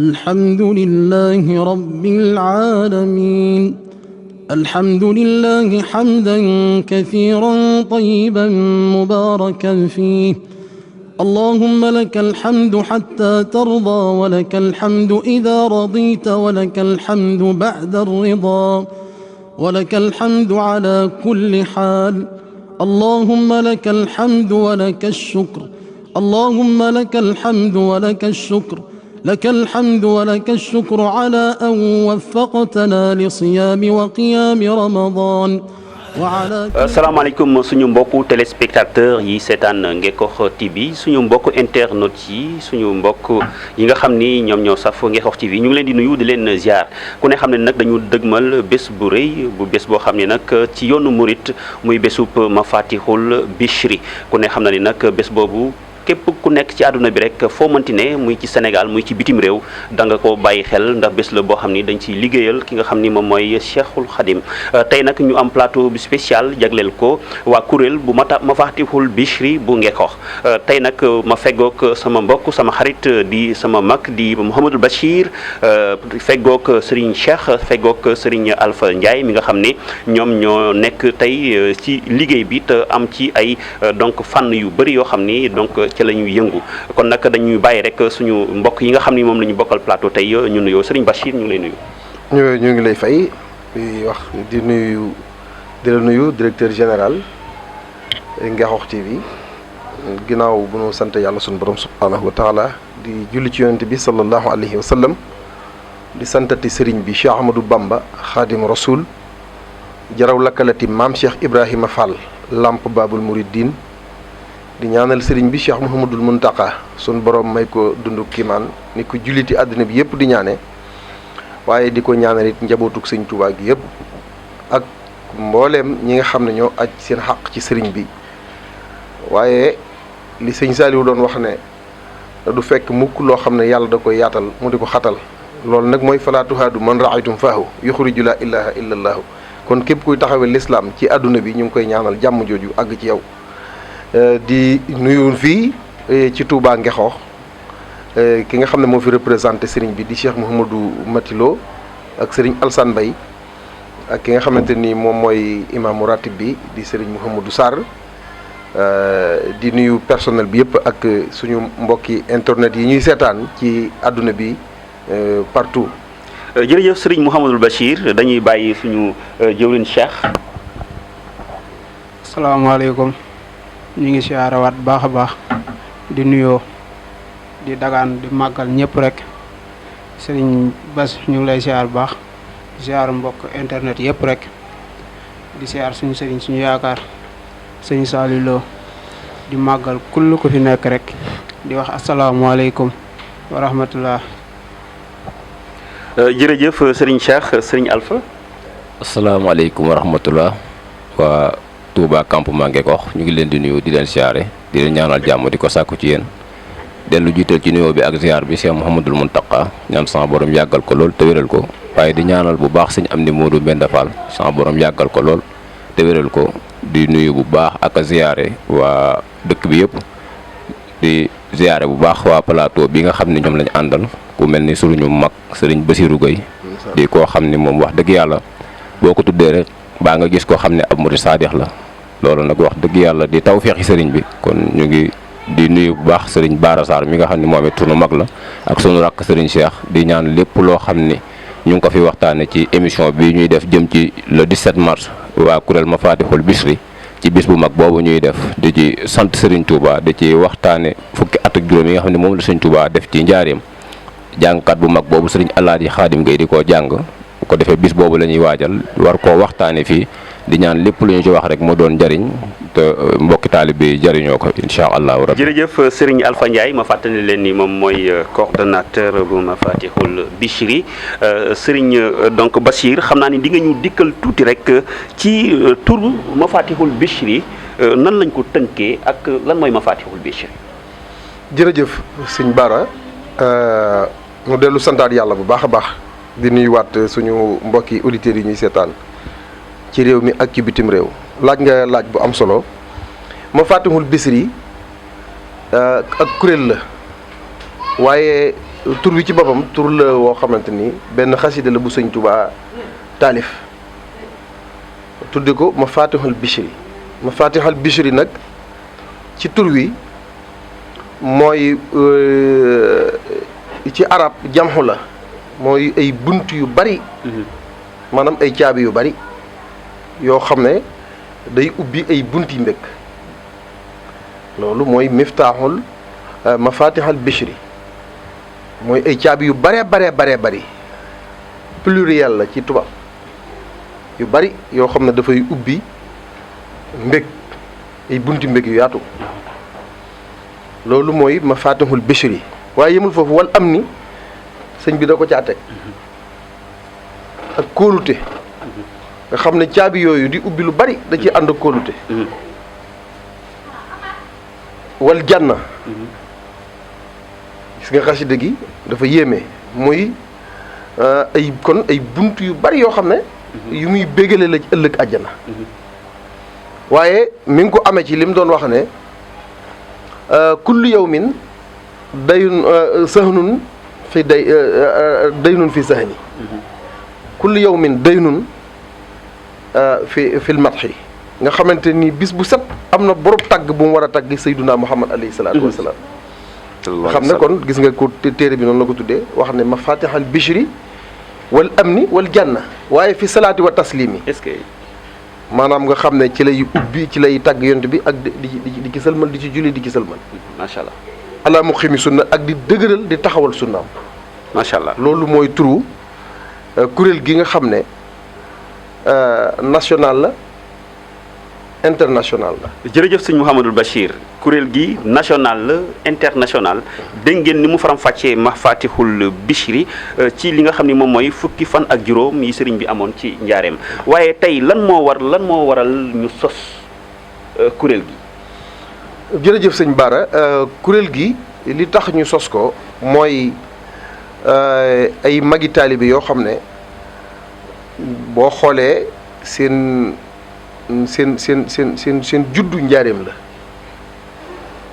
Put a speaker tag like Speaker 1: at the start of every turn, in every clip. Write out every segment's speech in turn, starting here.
Speaker 1: الحمد لله رب العالمين. الحمد لله حمدا كثيرا طيبا مباركا فيه. اللهم لك الحمد حتى ترضى، ولك الحمد إذا رضيت، ولك الحمد بعد الرضا، ولك الحمد على كل حال. اللهم لك الحمد ولك الشكر. اللهم لك الحمد ولك الشكر. لك الحمد ولك الشكر على أن وفقتنا لصيام وقيام رمضان.
Speaker 2: asalaamaaleykum suñu mbokku téléspectateurs yi seetaan Ngekokh TV, suñu mbokku internautes yi, suñu mbokk yi nga xam ni ñoom ñoo saf Ngekokh TV ñu ngi leen di nuyu di leen ziar. Ku ne xam ne nag dañu dëgmal bés bu rëy bu bés boo xam ne nag ci yoonu murit muy bésub Mafatihul Bichri. Ku ne xam na ni nag bés boobu képp ku nekk ci àdduna bi rek foo mënti ne muy ci Sénégal muy ci bitim réew da nga ko bàyyi xel, ndax bés la boo xam ni dañ ciy liggéeyal ki nga xam ni moom mooy Cheikhul Khadim. Tey nag ñu am plateau bi spécial jagleel ko waa kuréel bu Mafatihul Bichri bu Ngekokh. Tey nag ma feggoog sama mbokk sama xarit di sama mag di Mouhamadou Bachir, feggoog Serigne Cheikh, feggoog Serigne Alpha Ndiaye mi nga xam ni ñoom ñoo nekk tey ci liggéey bi te am ci ay donc fànn yu bëri yoo xam ni donc ci la ñuy yëngu. Kon nag dañuy bàyyi rek suñu mbokk yi nga xam ni moom la ñu bokkal plateau tey ñu nuyoo. Serigne Bachir ñu ngi lay nuyu.
Speaker 3: ñu ngi lay fay di la nuyu directeur général Ngekokh TV. Ginnaaw bu nu sant yàlla suñu borom subhanahu wa taala di julli ci yonent bi sallallahu alayhi wa sallam, di santati sëriñ bi Cheikh Ahmadou Bamba Khadim Rasoul, jaraw lakkalati maam Cheikh Ibrahima Fall Lamp Babul Mouridine, di ñaanal sëriñ bi Cheikh Mouhamadul Muntaka sun borom may ko dundu kiimaan ni ko julliti àddina bi yëpp di ñaane, waaye di ko ñaanal it njabootuk sëñ Tuubaa gi yëpp ak mbooleem ñi nga xam ne ñoo aj seen xaq ci sëriñ bi. waaye li sëñ Saliou doon wax ne du fekk mukk loo xam ne yàlla da koy yaatal mu di ko xatal, loolu nag mooy falaa tuhaadu man raaytum faahu yuxriju laa ilaha illa allaahu. kon képp kuy taxawee lislaam ci àdduna bi ñu ngi koy ñaanal jàmm jooju àgg ci yow. di nuyu fii ci Touba Ngekokh ki nga xam ne moo fi représenté sëriñ bi di Cheikh Mouhamadou Matilo ak sëriñ Alsane Mbaye, ak ki nga xamante ni moom mooy imaamu ratib bi di sëriñ Mouhamadou Sarr. di nuyu personnel bi yëpp ak suñu mbokki internet yi ñuy seetaan ci àdduna bi partout.
Speaker 2: jërëjëf sëriñ Mouhamadou Bachir, dañuy bàyyi suñu jëwriñ Cheikh.
Speaker 4: asalaamaaleykum. ñu ngi siyaarawaat baax a baax di nuyoo di dagaan di màggal ñëpp rek. sëriñ Bas ñu ngi lay siyaar baax di siyaar mbokk internet yëpp rek, di siyaar suñu sëriñ suñu yaakaar sëñ Saliou Lo, di màggal kull ko fi nekk rek di wax asalaamaaleykum wa rahmatullah.
Speaker 2: jërëjëf sëriñ Cheikh. Sëriñ Alpha.
Speaker 5: asalaamaaleykum wa rahmatullah. waa Touba campement Ngekokh ñu ngi leen di nuyu di leen siyaare di leen ñaanal jàmm di ko sàkku ci yéen, dellu jiital ci nuyoo bi ak ziar bi Cheikh Mouhamadul Muntaka, ñaan sama borom yàggal ko lool te wéral ko, waaye di ñaanal bu baax sëñ Amdi Modou Mbenda Fall sama borom yàggal ko lool te wéral ko. di nuyu bu baax ak ziare waa dëkk bi yëpp, di ziare bu baax waa plateau bi nga xam ne ñoom lañu àndal, ku mel ni suñu mag sëriñ Bassirou Gueye, di koo xam ni moom wax dëgg yàlla boo ko tuddee rek baa nga gis koo xam ne ab murid saadix la. loolu nag wax dëgg yàlla di tawfeexi sëriñ bi. kon ñu ngi di nuyu bu baax sëriñ Bara Sarr mi nga xam ne moom it sunu mag la, ak sunu rakk sëriñ Cheikh, di ñaan lépp loo xam ni ñu ngi ko fi waxtaane ci émission bi ñuy def jëm ci le 17 mars waa kuréel Mafatihul Bichri ci bis bu mag boobu ñuy def di ci sant Serigne Touba, di ci waxtaane fukki at ak juróom yi nga xam ne moom la Serigne Touba def ci njaareem. jàngkat bu mag boobu Serigne Alaaji Xaadim Gueye di ko jàng, bu ko defee bis boobu la ñuy waajal war koo waxtaane fii, di ñaan lépp lu ñu ci wax rek mu doon njariñ te mbokki taalib bi jariñoo ko incha allahu rabbi.
Speaker 2: jërëjëf Serigne Alpha Ndiaye, ma fàttali leen ni moom mooy coordonnateur bu Mafatihul Bichri. Serigne donc Bachir, xam naa ni di nga ñu dikkal tuuti rek ci tur Mafatihul Bichri, nan lañ ko tënkee ak lan mooy Mafatihul Bichri.
Speaker 3: jërëjëf sëñ Bara, mu dellu santaat yàlla bu baax a baax di nuyuwaat suñu mbokki auditeurs yi ñuy seetaan ci réew mi ak ci bitim réew. laaj nga laaj bu am solo. Mafatihul Bichri ak kuréel la, waaye tur wi ci boppam tur la woo xamante ni benn xasida la bu sëñ Tuubaa taalif tudde ko Mafatihul Bichri. Mafatihul Bichri nag ci tur wi mooy ci arab jamxu la mooy ay bunt yu bari maanaam ay caabi yu bari yoo xam ne day ubbi ay bunti mbékk loolu mooy miftaaxul Mafatihul Bichri mooy ay caabi yu bare bari pluriel la ci tubaab yu bari yoo xam ne dafay ubbi mbég ay bunti mbég yu yaatu loolu mooy Mafatihul Bichri waaye yemul foofu wal am ni sëñ bi da ko caa teg ak kóolute nga xam ne caabi yooyu di ubbi lu bari da ci ànd ak kóolute wal janna gis nga xasida gi dafa yéeme muy ay bunt yu bari yoo xam ne yu muy bégale la ci ëllëg àjjana waaye mi ngi ko amee ci li mu doon wax ne kullu yawmin dayun sahnun fi daynun fi sahni kullu yawmin daynun fil matxi nga xamante ni bis bu set am na borom tagg bu mu war a tagg Sayyiduna Muhammad alayhi salaatu wasalaam nga xam ne kon gis nga ko téere bi noonu la ko tuddee wax ne Mafatihul Bichri wal amni wal janna waaye fi salaati wa taslimi
Speaker 2: est-ce que
Speaker 3: maanaam nga xam ne ci lay ubbi ci lay tagg yonent bi ak di ci sëlmal di ci julli di ci sëlmal
Speaker 2: macha allah
Speaker 3: ala muqimi sunna ak di dëgëral di taxawal sunnaam
Speaker 2: macha allah
Speaker 3: loolu mooy turu kuréel gi nga xam ne national la international la.
Speaker 2: jërëjëf sëñ Mouhamadul Bachir kuréel gi national la international dégg ngeen ni mu faram-fàccee Mafatihul Bichri ci li nga xam ni moom mooy fukki fan ak juróom yi sëriñ bi amoon ci njaareem waaye tey lan moo waral ñu sos kuréel gi.
Speaker 3: jërëjëf sëñ Bara kuréel gi li tax ñu sos ko mooy ay magi taalibe yoo xam ne boo xoolee seen juddu njaareem la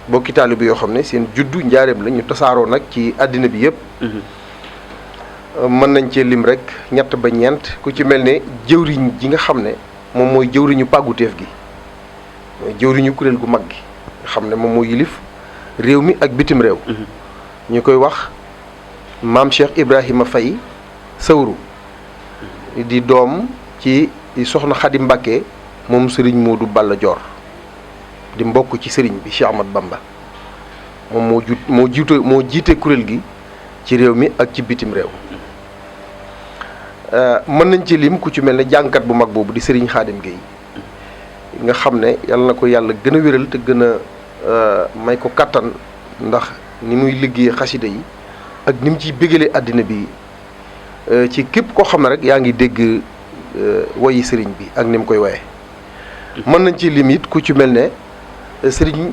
Speaker 3: bokki taalibe yoo xam ne seen juddu njaareem la ñu tasaaroo nag ci àddina bi yëpp. mën nañ cee lim rek ñett ba ñeent ku ci mel ne jëwriñ ji nga xam ne moom mooy jëwriñu pàgguteef gi mooy jëwriñu kuréel gu mag gi nga xam ne moom moo yilif réew mi ak bitim réew. ñu koy wax maam Cheikh Ibrahima Faye Sawru di doom ci soxna Xadi Mbàkke moom sëriñ Moodu Balla Joor di mbokk ci sëriñ bi Cheikh Ahmad Bamba moom moo jiite kuréel gi ci réew mi ak ci bitim réew. mën nañ ci lim ku ci mel ne jàngkat bu mag boobu di sëriñ Xaadim Gueye nga xam ne yàlla na ko yàlla gën a wéral te gën a may ko kattan ndax ni muy liggéey xasida yi ak ni mu ciy bégalee àddina bi ci képp koo xam ne rek yaa ngi dégg woyi sëriñ bi ak ni mu koy woyee. mën nañ ci lim it ku ci mel ne sëriñ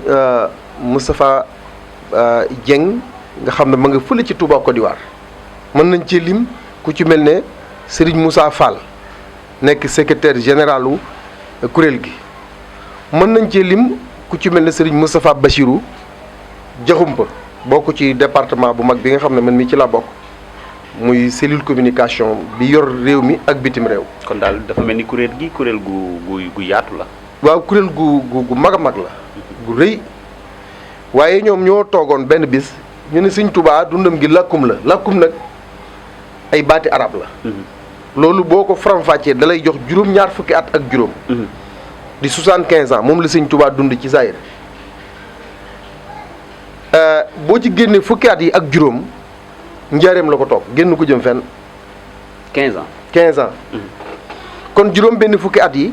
Speaker 3: Moustapha Dieng nga xam ne ma nga fële ci Touba Côte d'Ivoire. mën nañ ci lim ku ci mel ne sëriñ Moussa Fall nekk secrétaire généralu kuréel gi. mën nañ ci lim ku ci mel ne sëriñ Moustapha Bachirou Jaxumpa bokk ci département bu mag bi nga xam ne man mii ci laa bokk muy cellule communication bi yor réew mi ak bitim réew.
Speaker 2: kon daal dafa mel ni kuréel gi kuréel gu yaatu la.
Speaker 3: waaw kuréel gu mag a mag la. gu rëy waaye ñoom ñoo toogoon benn bis ñu ne Sëñ Tuubaa dundam gi làkkum la làkkum nag ay baati arab la. loolu boo ko faram-fàccee da lay jox juróom-ñaar fukki at ak juróom. di 75 ans moom la Sëñ Tuubaa dund ci Zaïre. boo ci génnee fukki at yi ak juróom njaareem la ko toog génn ko jëm fenn.
Speaker 2: 15 ans
Speaker 3: 15 ans. kon juróom benn fukki at yi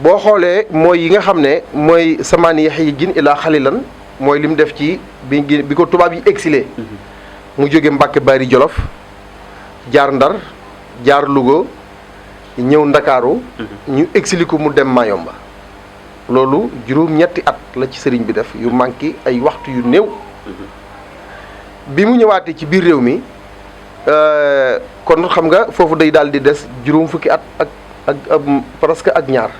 Speaker 3: boo xoolee mooy yi nga xam ne mooy samaani yaxyi jin ilaa xalilan mooy li mu def ci bi ko tubaab yi exilé. mu jóge Mbàkke Bari Jolof jaar Ndar jaar Louga ñëw Ndakaaru ñu exilé ko mu dem Mayomba. loolu juróom-ñetti at la ci sëriñ bi def yu manqué ay waxtu yu néew. bi mu ñëwaatee ci biir réew mi kon xam nga foofu day daal di des juróom fukki at ak presque ak ñaar.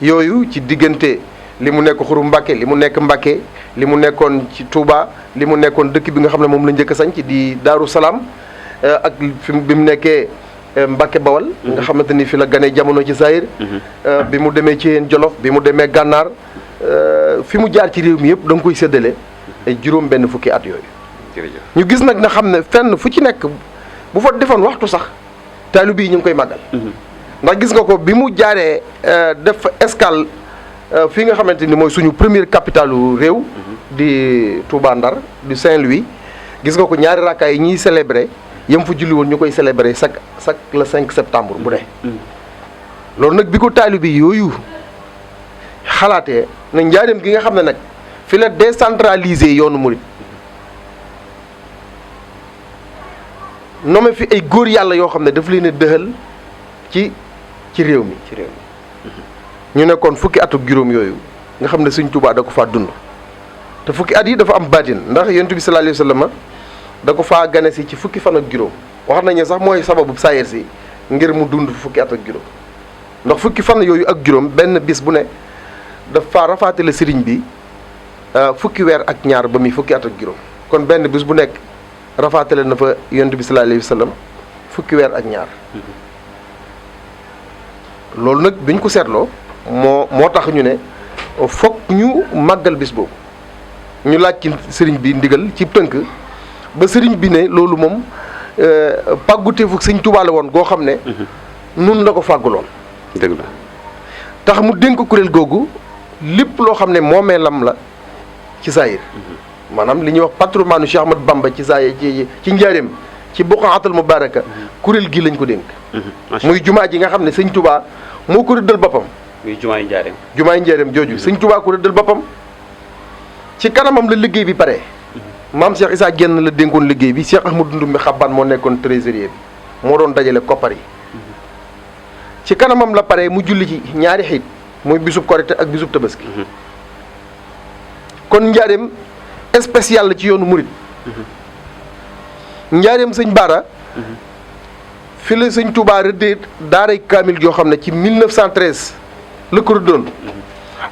Speaker 3: yooyu ci diggante li mu nekk Xuru Mbàkke li mu nekk Mbàkke li mu nekkoon ci Touba li mu nekkoon dëkk bi nga xam ne moom la njëkk a sañc di Daaru Salaam ak bi mu nekkee Mbàkke Bawal nga xamante ni fi la ganee jamono ci Zahir bi mu demee ci yéen Jolof bi mu demee Gànnaar fi mu jaar ci réew mi yëpp da nga koy séddale ay juróom benn fukki at yooyu ñu gis nag na xam ne fenn fu ci nekk bu fa defoon waxtu sax taalibe yi ñu ngi koy màggal ndax gis nga ko bi mu jaaree def escale fii nga xamante ni mooy suñu première capitalu réew di Touba Ndar du Saint-Louis gis nga ko ñaari rakkaay yi ñuy célébrer yam fa julli woon ñu koy célébrer chaque le 5 septembre bu dee loolu nag bi ko taalibe yooyu xalaatee na njaareem gi nga xam ne nag fi la décentraliser yoonu murit nommé fi ay góor yàlla yoo xam ne daf leen a dëxal ci réew mi ñu nekkoon fukki at ak juróom yooyu nga xam ne Sëñ Tuubaa da ko faa dund te fukki at yi dafa am baatin ndax Yonent bi sallallahu alayhi wa sallam da ko faa gane si ci fukki fan ak juróom wax nañu sax mooy sababu saayir si ngir mu dund fukki at ak juróom ndax fukki fan yooyu ak juróom benn bis bu ne dafa rafaatale sëriñ bi fukki weer ak ñaar ba muy fukki at ak juróom kon benn bis bu nekk rafaatale na fa Yonent bi sallallahu alayhi wa sallam fukki weer ak ñaar loolu nag biñ ko seetloo moo tax ñu ne fokk ñu màggal bis boobu ñu laaj ci sëriñ bi ndigal ci tënk ba sëriñ bi ne loolu moom pàgguteefu Sëñ Tuubaa la woon goo xam ne nun la ko fàgguloon
Speaker 2: dëgg la
Speaker 3: tax mu dénk kuréel googu lépp loo xam ne moomeelam la ci saayir maanaam li ñuy wax patrimoine Cheikh Ahmad Bamba ci saayir ci njaareem ci buqaatul mubaaraka kuréel gi lañ ko dénk muy jumaa ji nga xam ne Sëñ Tuubaa moo ko rëddal boppam
Speaker 2: muy jumaa yi njaareem
Speaker 3: jooju Sëñ Tuubaa ko rëddal boppam ci kanamam la liggéey bi pare maam Cheikh Issa Diène la dénkoon liggéey bi Cheikh Ahmadou Ndoumbe Xabbaan moo nekkoon trésorier bi moo doon dajale koppar yi ci kanamam la pare mu julli ci ñaari xiit muy bisub korite ak bisub tabaski kon njaareem spécial la ci yoonu murit njaareem Sëñ Baara fi la Sëñ Tuubaa rëddee daaray kaamil joo xam ne ci 1913 la ko rëddoon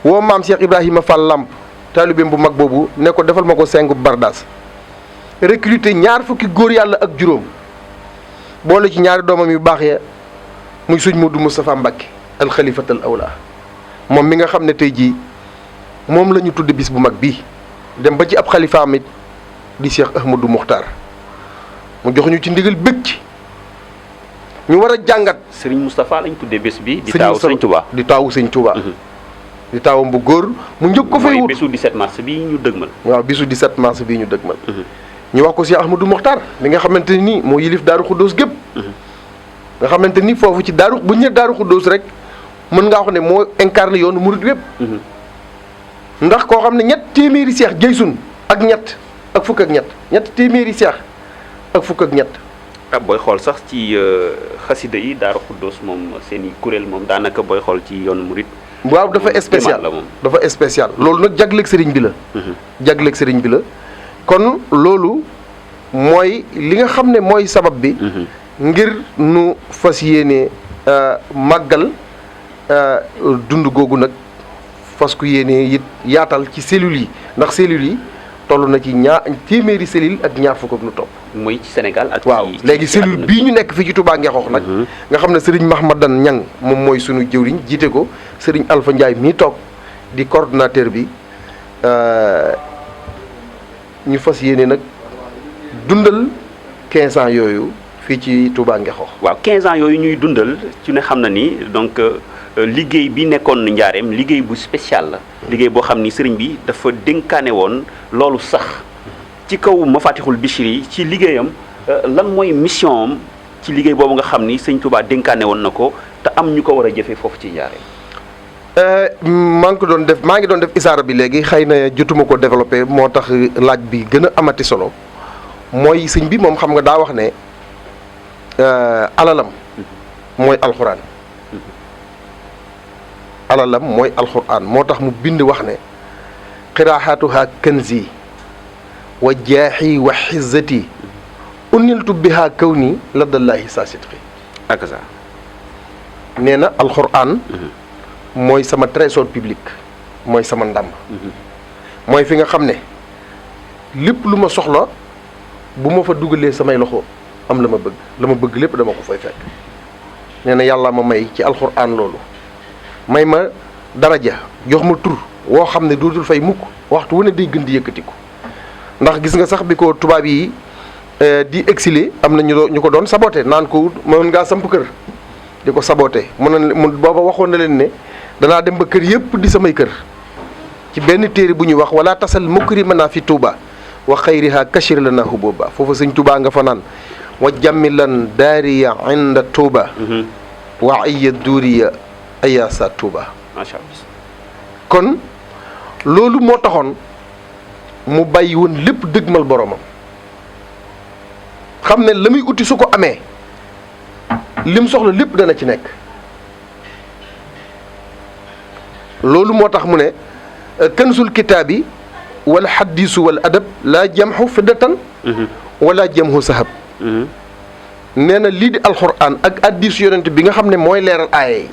Speaker 3: woo maam Cheikh Ibrahima Fall Lamp taalibeem bu mag boobu ne ko defal ma ko sengu bardaas recruter ñaar fukki góor yàlla ak juróom boole ci ñaari doomam yu baax ya muy Sëñ Modou Moustapha Mbacké al xalifatal awla moom mi nga xam ne tey jii moom la ñu tudd bis bu mag bii dem ba ci ab xalifaam it di Cheikh Ahmadou Muxtaar mu jox ñu ci ndigal bëgg ci ñu war a jàngat
Speaker 2: Serigne Moustapha lañ tuddee bés bi di taawu Sëñ Tuubaa
Speaker 3: di taawu Sëñ Tuubaa di taawam bu góor mu njëkk ko fay wut
Speaker 2: bisu 17 mars bii ñu dëgmal
Speaker 3: waaw bisu 17 mars bii ñu dëgmal ñu wax ko Cheikh Ahmadou Muxtaar mi nga xamante ni moo yilif Daaru Xuddoos gépp nga xamante ni foofu ci daaru bu ñu ne Daaru Xuddoos rek mën ngaa wax ne moo incarné yoonu murid wépp ndax koo xam ne ñett téeméeri seex jëysun ak ñett ak fukk ak ñett téeméeri seex ak fukk ak ñett
Speaker 2: booy xool sax ci xasida yi Daaru Xuddoos moom seen i kuréel moom daanaka booy xool ci yoonu murid
Speaker 3: waaw dafa spécial dafa spécial loolu nag jagleeg sëriñ bi la jagleeg sëriñ bi la kon loolu mooy li nga xam ne mooy sabab bi ngir nu fas yéene màggal dund googu nag fas ku yéene it yaatal ci cellules yi ndax cellules yi toll na ci téeméeri cellule ak ñaar fukk ak lu topp
Speaker 2: muy ci Sénégal ak
Speaker 3: waaw léegi cellule bii ñu nekk fii ci Touba Ngexoox nag nga xam ne sëriñ Mahmadan Ñang moom mooy sunu jëwriñ jiite ko sëriñ Alpha Ndiaye mii toog di coordonnateur bi ñu fas yéene nag dundal 15 ans yooyu fii ci Touba Ngexoox
Speaker 2: waaw 15 ans yooyu ñuy dundal ci ne xam na ni donc liggéey bi nekkoon njaareem liggéey bu spécial la liggéey boo xam ni sëriñ bi dafa dénkaane woon loolu sax ci kaw Mafatihul Bichri ci liggéeyam lan mooy mission am ci liggéey boobu nga xam ni sëñ Touba dénkaane woon na ko te am ñu ko war a jëfee foofu ci njaareem.
Speaker 3: maa ngi doon def isaara bi léegi xëy na jotuma ko développé moo tax laaj bi gën a amati solo mooy sëñ bi moom xam nga daa wax ne alalam mooy alxuraan. alalam mooy alxuraan moo tax mu bind wax ne qiraatuha kanzi wa jaaxi wa xizzati uniltu biha kawni ladallaahi saa sidqi
Speaker 2: ak ça
Speaker 3: nee na alxuraan mooy sama trésor public mooy sama ndàmb mooy fi nga xam ne lépp lu ma soxla bu ma fa dugalee samay loxo am la ma bëgg lépp dama ko fay fekk nee na yàlla ma may ci alxuraan loolu may ma daraja jox ma tur woo xam ne dootul fay mukk waxtu wu ne day gën di yëkkatiku ndax gis nga sax bi ko tubaab yi di exilé am na ñu ko doon saboté naan ko mën ngaa samp kër di ko saboté mu booba waxoon na leen ne danaa dem ba kër yëpp di samay kër ci benn téere bu ñuy wax wala tasal mukrimana fi Touba wa xayriha kashir lana hubooba foofu sëñ Touba nga fa naan wa jamilan daariya inda Touba wa ayya duuriya ayasa Touba
Speaker 2: macha allah
Speaker 3: kon loolu moo taxoon mu bàyyi woon lépp dëgmal boromam xam ne la muy uti su ko amee lim soxla lépp dana ci nekk loolu moo tax mu ne kansul kitaabi wala xaddiisu wala adab laa jamxu fiddatan wala jamxu sahab nee na lii di alxuraan ak hadiisu yonent bi nga xam ne mooy leeral aaya yi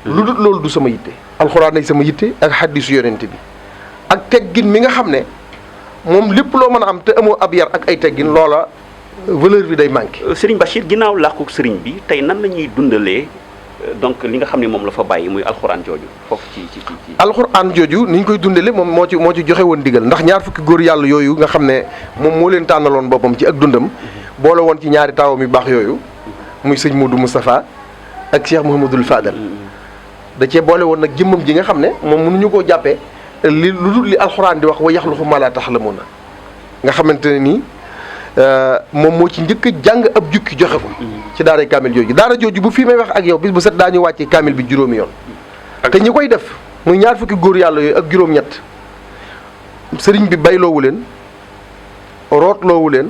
Speaker 3: lu dul loolu du sama yitte alxuraan ay sama yitte ak hadiisu yonent bi ak teggin mi nga xam ne moom lépp loo mën a am te amoo ab yar ak ay teggin loola valeur bi day manqué.
Speaker 2: Serigne Bachir ginnaaw làqu Serigne bi tey nan la ñuy dundalee donc li nga xam ne moom la fa bàyyi muy alxuraan jooju foofu ci.
Speaker 3: alxuraan jooju ni ñu koy dundalee moom moo ci joxe woon digal ndax ñaar fukki góor yàlla yooyu nga xam ne moom moo leen tànnaloon boppam ci ak dundam boole woon ci ñaari taawam yu baax yooyu muy sëñ Modou Moustapha ak Cheikh Mouhamadul Fadal da cee boole woon nag jëmmam ji nga xam ne moom mënuñu koo jàppee li lu dul li alxuraan di wax wa yaxluqu maa laa ta'lamuun nga xamante ne nii moom moo ci njëkk a jàng ab jukki joxe ko ci daaray kaamil jooju daara jooju bu fii may wax ak yow bis bu set daañu wàcce kaamil bi juróomi yoon te ñi koy def muy ñaar fukki góor yàlla yooyu ak juróom-ñett sëriñ bi bayloowu leen rootloowu leen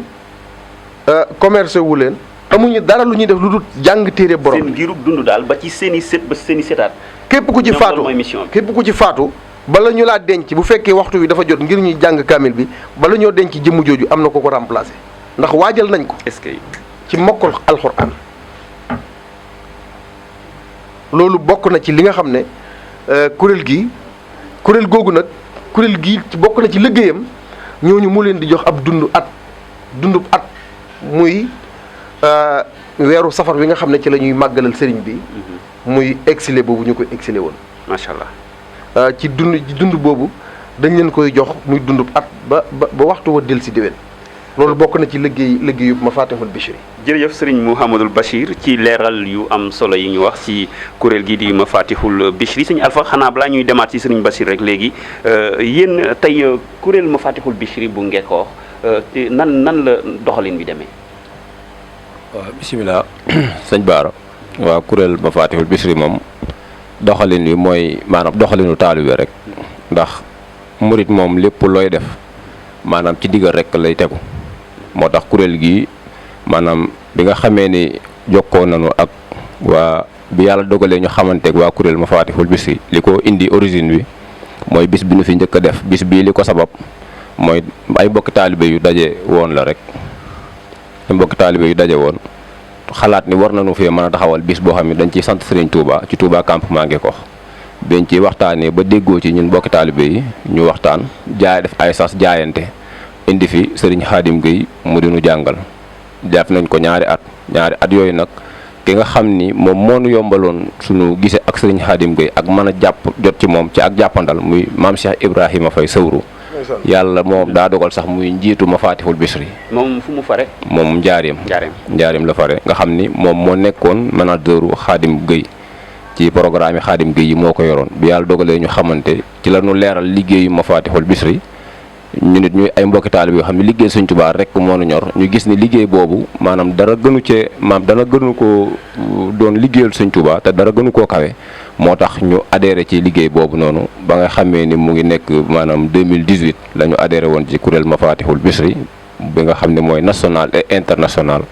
Speaker 3: commerce wu leen amuñu dara lu ñuy def lu dul jàng téere borom
Speaker 2: seen giirug dund daal ba ci seen i sët ba seen i setaat
Speaker 3: képp ku ci faatu képp ku ci faatu bala ñu laa denc bu fekkee waxtu wi dafa jot ngir ñuy jàng kaamil bi bala ñoo denc jëmm jooju am na ko remplacé ndax waajal nañ ko.
Speaker 2: est-ce que
Speaker 3: ci mokkal alxuraan loolu bokk na ci li nga xam ne kuréel googu nag kuréel gii bokk na ci liggéeyam ñooñu mu leen di jox ab dundub at muy weeru safar wi nga xam ne ci la ñuy màggalal sëriñ bi muy exilé boobu ñu koy exilé woon
Speaker 2: macha allah.
Speaker 3: ci dund boobu dañ leen koy jox muy dundub at ba waxtu wa del si déwén loolu bokk na ci liggéeyu Mafatihul Bichri.
Speaker 2: jërëjëf Serigne Mouhamadul Bachir ci leeral yu am solo yi ñu wax ci kuréel gi di Mafatihul Bichri sëñ Alpha xanaa balaa ñuy demaat ci Serigne Bachir rek léegi yéen tey kuréel Mafatihul Bichri bu Ngekoox nan la doxalin bi demee.
Speaker 5: waaw bisimilah sëñ Baara waaw kuréel Mafatihul Bichri moom doxalin wi mooy maanaam doxalinu taalibe rek ndax murit moom lépp looy def maanaam ci digal rek lay tegu moo tax kuréel gi maanaam bi nga xamee ni jokkoo nañu ak waa bi yàlla dogalee ñu xamanteeg waa kuréel Mafatihul Bichri li ko indi origine bi mooy bis bi nu fi njëkk a def bis bii li ko sabab mooy ay mbokki taalibe yu daje woon la rek ay mbokki taalibe yu daje woon xalaat ni war nañu fee mën a taxawal bis boo xam ne dañ ciy sant Serigne Touba ci Touba campement Ngekoox biñ ci waxtaanee ba déggoo ci ñun mbokki taalibe yi ñu waxtaan def ay sas jaayante indi fi Serigne Khadim Gueye mu dinu jàngal def nañ ko ñaari at yooyu nag ki nga xam ni moom moo nu yombaloon suñu gisee ak Serigne Khadim Gueye ak mën a jot ci moom ci ak jàppandal muy maam Cheikh Ibrahima Faye Sawru yàlla moom daa dogal sax muy njiitu Mafatihul Bichri.
Speaker 2: moom fu mu fare.
Speaker 5: moom njaareem la fare nga xam ni moom moo nekkoon manageru Khadim Gueye ci programme Khadim Gueye yi moo ko yoroon bi yàlla dogalee ñu xamante ci la ñu leeral liggéeyu Mafatihul Bichri ñu nit ñuy ay mbokki taalibe yoo xam ne liggéey Sëñ Tuubaa rek moo nu ñor ñu gis ni liggéey boobu maanaam dara gënu ko doon liggéeyal Sëñ Tuubaa te dara gënu koo kawe moo tax ñu adhéré ci liggéey boobu noonu ba nga xamee ni mu ngi nekk maanaam 2018 la ñu adhéré woon ci kuréel Mafatihul Bichri bi nga xam ne mooy national et international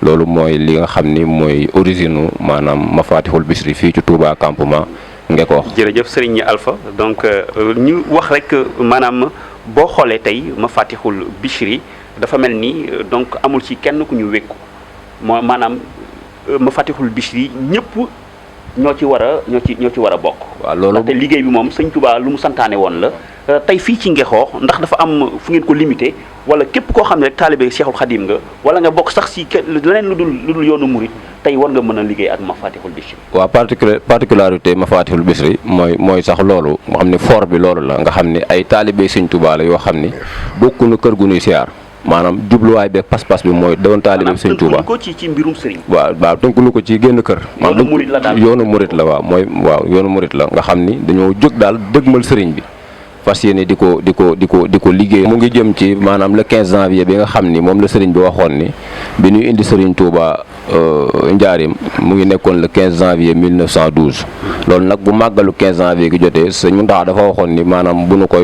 Speaker 5: loolu mooy li nga xam ni mooy origine maanaam Mafatihul Bichri fii ci Touba campement Ngekoox.
Speaker 2: jërëjëf Serigne Alpha donc ñu wax rek maanaam boo xoolee tey Mafatihul Bichri dafa mel ni donc amul ci kenn ku ñu wékku maanaam Mafatihul Bichri ñëpp ñoo ci war a bokk.
Speaker 5: waaw loolu
Speaker 2: ndaxte liggéey bi moom sëñ Touba lu mu santaane woon la tey fii ci Ngexoox ndax dafa am fu ngeen ko limité wala képp koo xam ne rek taalibe Cheikhul Khadim nga wala nga bokk sax si leneen lu dul yoonu murit tey war nga mën a liggéey ak Mafatihul Bichri.
Speaker 5: waaw particularité Mafatihul Bichri mooy sax loolu nga xam ne fort bi loolu la nga xam ne ay taalibe sëñ Touba la yoo xam ni bokkuñu kër gu ñuy siyaar maanaam jubluwaay beeg pas-pas bi mooy doon taalibe sëñ Touba
Speaker 2: maanaam tënkuñu ko ci mbirum sëriñ.
Speaker 5: waaw tënkuñu ko ci génn kër.
Speaker 2: yoonu murit la daal
Speaker 5: yoonu murit la waaw yoonu murit la nga xam ni dañoo jóg daal dëgmal sëriñ bi. fas yéene di ko liggéey. mu ngi jëm ci maanaam le 15 janvier bi nga xam ni moom la sëriñ bi waxoon ni bi ñuy indi sëriñ Touba Njaarim mu ngi nekkoon le 15 janvier 1912 loolu nag bu màggalu 15 janvier gi jotee sëñ Mountakha dafa waxoon ni maanaam bu nu ko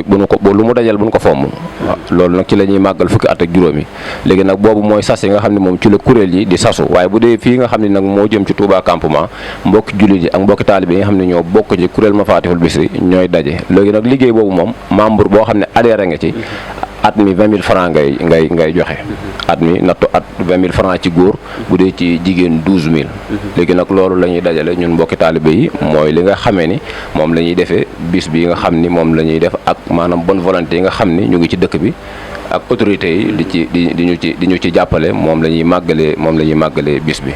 Speaker 5: lu mu dajal bu nu ko fomm. waaw loolu nag ci la ñuy màggal fukki at ak juróomi léegi nag boobu mooy sas yi nga xam ne moom ci la kuréel yi di sasu waaye bu dee fii nga xam ne nag moo jëm ci Touba campement mbokki jullit yi ak mbokki taalibe yi nga xam ne ñoo bokk ci kuréel Mafatihul Bichri ñooy daje léegi nag liggéey boobu moom membre boo xam ne adhéré nga ci at mi 20 000 francs ngay joxe at mi nattu at 20 000 francs ci góor bu dee ci jigéen 12 000 léegi nag loolu la ñuy dajale ñun mbokki taalibe yi mooy li nga xamee ni moom la ñuy defee bis bi nga xam ni moom la ñuy def ak maanaam bonne volonté yi nga xam ni ñu ngi ci dëkk bi ak autorités yi di ñu ci jàppale moom la ñuy màggalee bis bi.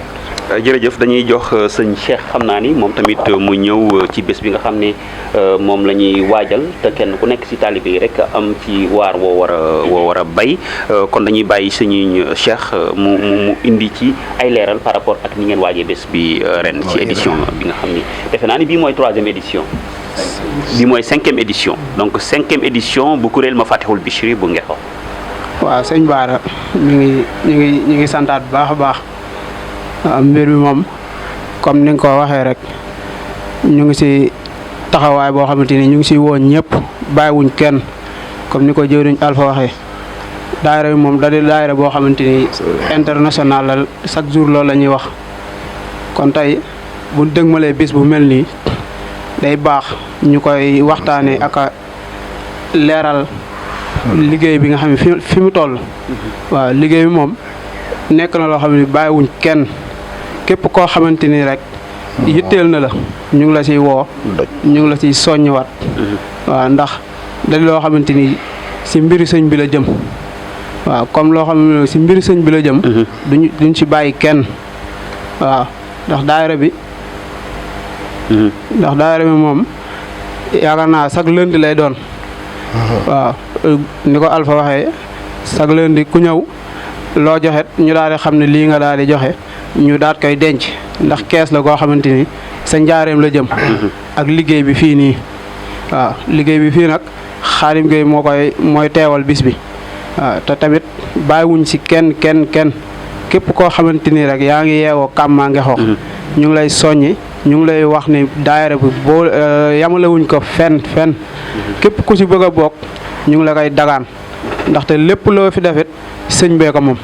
Speaker 2: jërëjëf dañuy jox sëñ Cheikh xam naa ni moom tamit mu ñëw ci bés bi nga xam ne moom la ñuy waajal te kenn ku nekk ci taalibe yi rek am ci waar woo war a bay kon dañuy bàyyi sëñ Cheikh mu indi ci ay leeral par rapport ak ni ngeen waajee bés bi ren ci édition bi nga xam ni defe naa ni bii mooy 3e édition bi mooy 5e édition donc 5e édition bu kuréel Mafatihul Bichri bu Ngexoox.
Speaker 4: waaw sëñ Bara ñu ngi santaat bu baax a baax. mbir mi moom comme ni nga ko waxee rek ñu ngi ci taxawaay boo xamante ni ñu ngi ci woon ñëpp bàyyiwuñ kenn comme ni ko jëwriñ Alpha waxee daayira bi moom da di daayira boo xamante ni international la chaque jour loolu la ñuy wax kon tey bu dëgmalee bis bu mel nii day baax ñu koy waxtaanee ak a leeral liggéey bi nga xam ne fi mu toll waaw liggéey bi moom nekk na loo xam ne bàyyiwuñ kenn képp koo xamante ni rek yitteel na la ñu ngi la ciy woo ñu ngi la ciy soññiwaat waaw ndax da loo xamante ni ci mbiri sëñ bi la jëm waaw comme loo xam ne ci mbiri sëñ bi la jëm duñ ci bàyyi kenn waaw ndax daayira bi moom yaakaar naa chaque lundi lay doon waaw ni ko Alpha waxee chaque lundi ku ñëw loo joxe ñu daal di xam ne lii nga daal di joxe ñu daal koy denc ndax kees la goo xamante ni sa njaareem la jëm ak liggéey bi fii nii waaw liggéey bi fii nag Xaadim Gueye mooy teewal bis bi waaw te tamit bàyyiwuñ ci kenn képp koo xamante ni rek yaa ngi yeewoo Kàmmaa Ngexoox ñu ngi lay soññi ñu ngi lay wax ni daayira bi boo yamalewuñ ko fenn képp ku ci bëgg a bokk ñu ngi la koy dagaan ndaxte lépp loo fi defit sëñ bee ko moom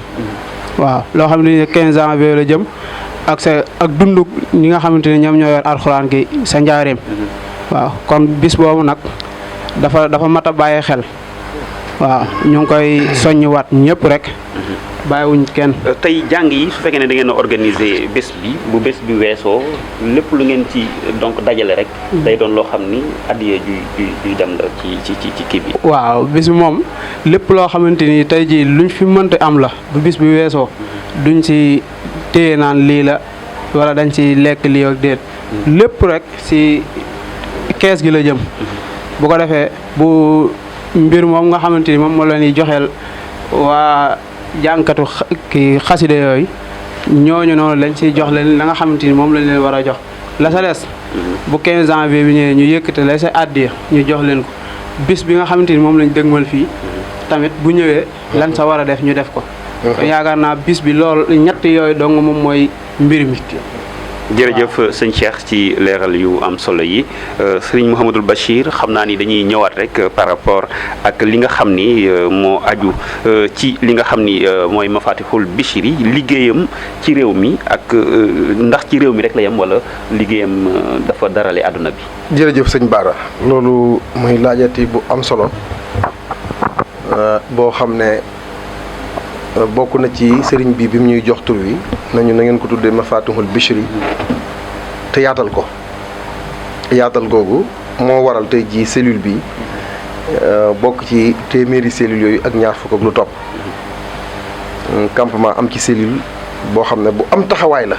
Speaker 4: waaw loo xam ne 15 janvier la jëm ak dundu ñi nga xamante ne ñoom ñoo yor alxuraan gi sa njaareem waaw kon bis boobu nag dafa mat a bàyyi xel waaw ñu ngi koy soññiwaat ñëpp rek bàyyiwuñ kenn.
Speaker 2: tey jàng yi su fekkee ne da ngeen a organiser bés bi bu bés bi weesoo lépp lu ngeen ci donc dajale rek. day doon loo xam ni addiya juy dem la ci kii bi.
Speaker 4: waaw bis bi moom lépp loo xamante ni tey jii luñ fi mënta am la bu bis bi weesoo duñ ci téye naan lii la wala dañ ci lekk lii ak déet lépp rek ci kees gi la jëm. bu ko defee bu mbir moom nga xamante ni moom moo la ñuy joxeel waa. jànkatu ki xaside yooyu ñooñu noonu lañ ciy jox leen la nga xamante ni moom lañ leen war a jox la sa des bu 15 janvier bi ñëwee ñu yëkkate la sa àddiya ñu jox leen ko bis bi nga xamante ni moom lañ dëgmal fii tamit bu ñëwee lan sa war a def ñu def ko yaakaar naa bis bi lool ñett yooyu dong moom mooy mbir mi.
Speaker 2: jërëjëf sëñ Cheikh ci leeral yu am solo yi sëriñ Mouhamadul Bachir xam naa ni dañuy ñëwaat rek par rapport ak li nga xam ni moo aju ci li nga xam ni mooy Mafatihul Bichri liggéeyam ci réew mi ak ndax ci réew mi rek la yem wala liggéeyam dafa darale àdduna bi.
Speaker 3: jërëjëf sëñ Bara loolu muy laajati bu am solo boo xam ne bokk na ci sëriñ bi mu ñuy jox tur wi nañu na ngeen ko tuddee Mafatihul Bichri te yaatal ko yaatal googu moo waral tey jii cellule bi bokk ci téeméeri cellules yooyu ak ñaar fukk ak lu topp campement am ci cellule boo xam ne bu am taxawaay la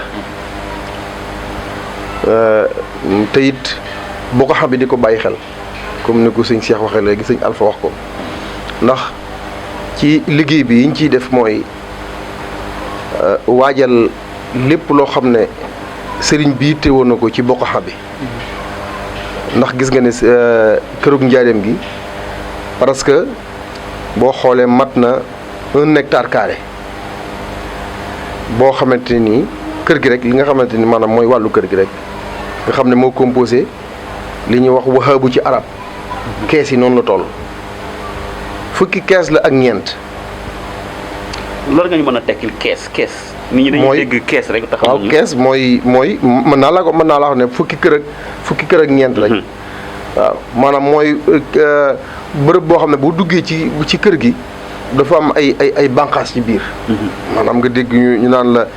Speaker 3: te it boo ko xam bi di ko bàyyi xel comme ni ko sëñ Cheikh waxee léegi sëñ Alpha wax ko ndax ci liggéey bi yi ñu ciy def mooy waajal lépp loo xam ne sëriñ bi te woon na ko ci bokk xam bi ndax gis nga ne kërug njaareem gi parce que boo xoolee mat na 1 hectare carré boo xamante ni kër gi rek li nga xamante ni maanaam mooy wàllu kër gi rek nga xam ne moo composé li ñuy wax wahaabu ci arab kees yi noonu la toll fukki kees la ak ñeent.
Speaker 2: loolu nga ñu mën a tekkil kees. nit ñi dañuy dégg kees rek taxaw
Speaker 3: waaw kees mooy mën naa la wax ne fukki kër ak ñeent lañ. waaw maanaam mooy bërëb boo xam ne boo duggee ci kër gi dafa am ay bànqaas ci biir. maanaam nga dégg ñu naan la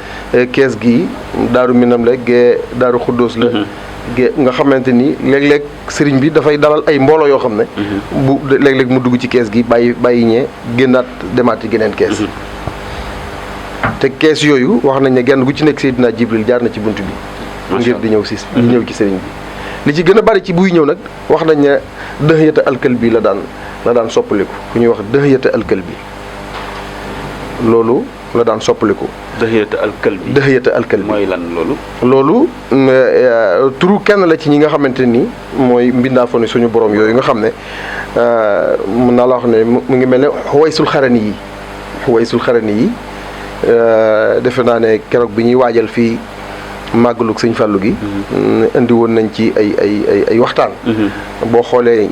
Speaker 3: kees gi daaru minam la gee daaru xuddoos la. gee nga xamante ni léeg-léeg sëriñ bi dafay dalal ay mbooloo yoo xam ne. bu léeg-léeg mu dugg ci kees gi bàyyi ñee génnaat demaat ci geneen kees. te kees yooyu wax nañ ne genn gu ci nekk Seydina Jibril jaar na ci bunt bi. ngir di ñëw ci sëriñ bi. li ci gën a bari ci buy ñëw nag wax nañ ne dëhëyata alkal bi la daan soppaliku ku ñuy wax dëhëyata alkal bi loolu la daan soppaliku.
Speaker 2: dëhëyata alkal bi mooy lan loolu.
Speaker 3: loolu turu kenn la ci ñi nga xamante ni mooy mbindaafoni suñu borom yooyu nga xam ne mën naa la wax ne mu ngi mel ne xuwaysul xarani yi defe naa ne keroog bi ñuy waajal fii màggalug sëñ Fallou gi. indi woon nañ ci ay waxtaan. boo xoolee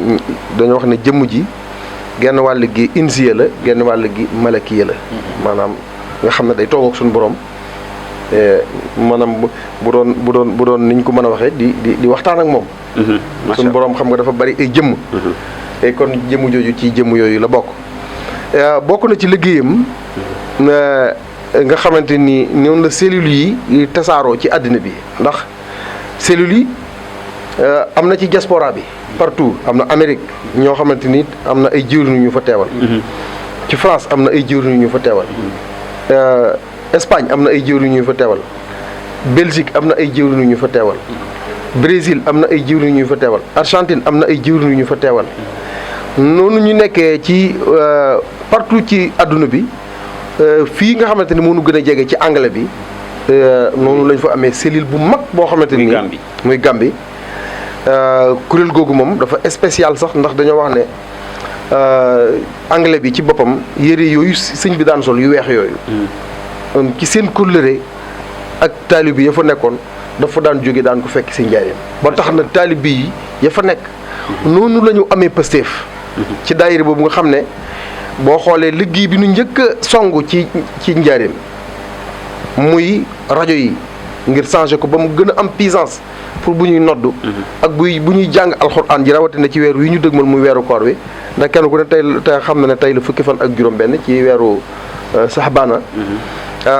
Speaker 3: dañoo wax ne jëmm ji genn wàll gi insiya la genn wàll gi malakiya la. maanaam nga xam ne day toog ak suñu borom maanaam bu doon ni ñu ko mën a waxee di waxtaan ak moom. suñu borom xam nga dafa bari ay jëmm. et kon jëmm jooju ci jëmm yooyu la bokk. bokk na ci liggéeyam nga xamante ni noonu la cellules yi tasaaroo ci àddina bi ndax cellules yi am na ci diaspora bi partout am na Amérique ñoo xamante ni am na ay jëwriñ ñu fa teewal. ci France am na ay jëwriñ ñu fa teewal. Espagne am na ay jëwriñ ñu fa teewal. Belgique am na ay jëwriñ ñu fa teewal. Brésil am na ay jëwriñ ñu fa teewal. Argentine am na ay jëwriñ ñu fa teewal. noonu ñu nekkee ci partout ci àdduna bi. fii nga xamante ni moo nu gën a jege ci anglais bi noonu lañ fa amee cellule bu mag boo xamante ni muy Gambie kuréel googu moom dafa spécial sax ndax dañoo wax ne anglais bi ci boppam yére yooyu sëñ bi daan sol yu weex yooyu ci seen kóllëre ak taalibe ya fa nekkoon dafa daan jóge daan ko fekk si njaareem ba tax na taalibe yi ya fa nekk noonu la ñu amee Pastef ci daayira boobu nga xam ne boo xoolee liggéey bi nu njëkk a song ci njaareem muy rajo yi ngir changer ko ba mu gën a am puissance pour bu ñuy noddu ak bu ñuy jàng alxuraan ji rawatina ci weer wi ñu dëgmal muy weeru koor wi ndax kenn ku ne tey xam na ne tey la fukki fan ak juróom-benn ci weeru saxbaana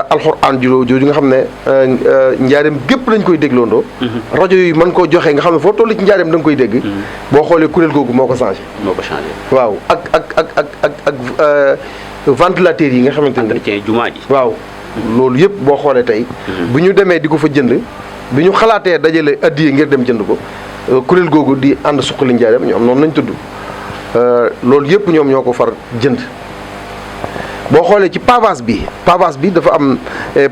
Speaker 3: alxuraan jooju nga xam ne njaareem gépp lañ koy dégloondoo rajo yi mën koo joxe nga xam ne foo toll ci njaareem da nga koy dégg boo xoolee kuréel googu moo ko changé waaw ak ventilateurs yi nga xamante ne
Speaker 2: jumaa ji
Speaker 3: waaw loolu yëpp boo xoolee tey bu ñu demee di ko fa jënd bi ñu xalaatee dajale addiye ngir dem jënd ko kuréel googu di ànd suqali njaareem ñoom noonu lañ tudd loolu yëpp ñoom ñoo ko far jënd boo xoolee ci pavage bi dafa am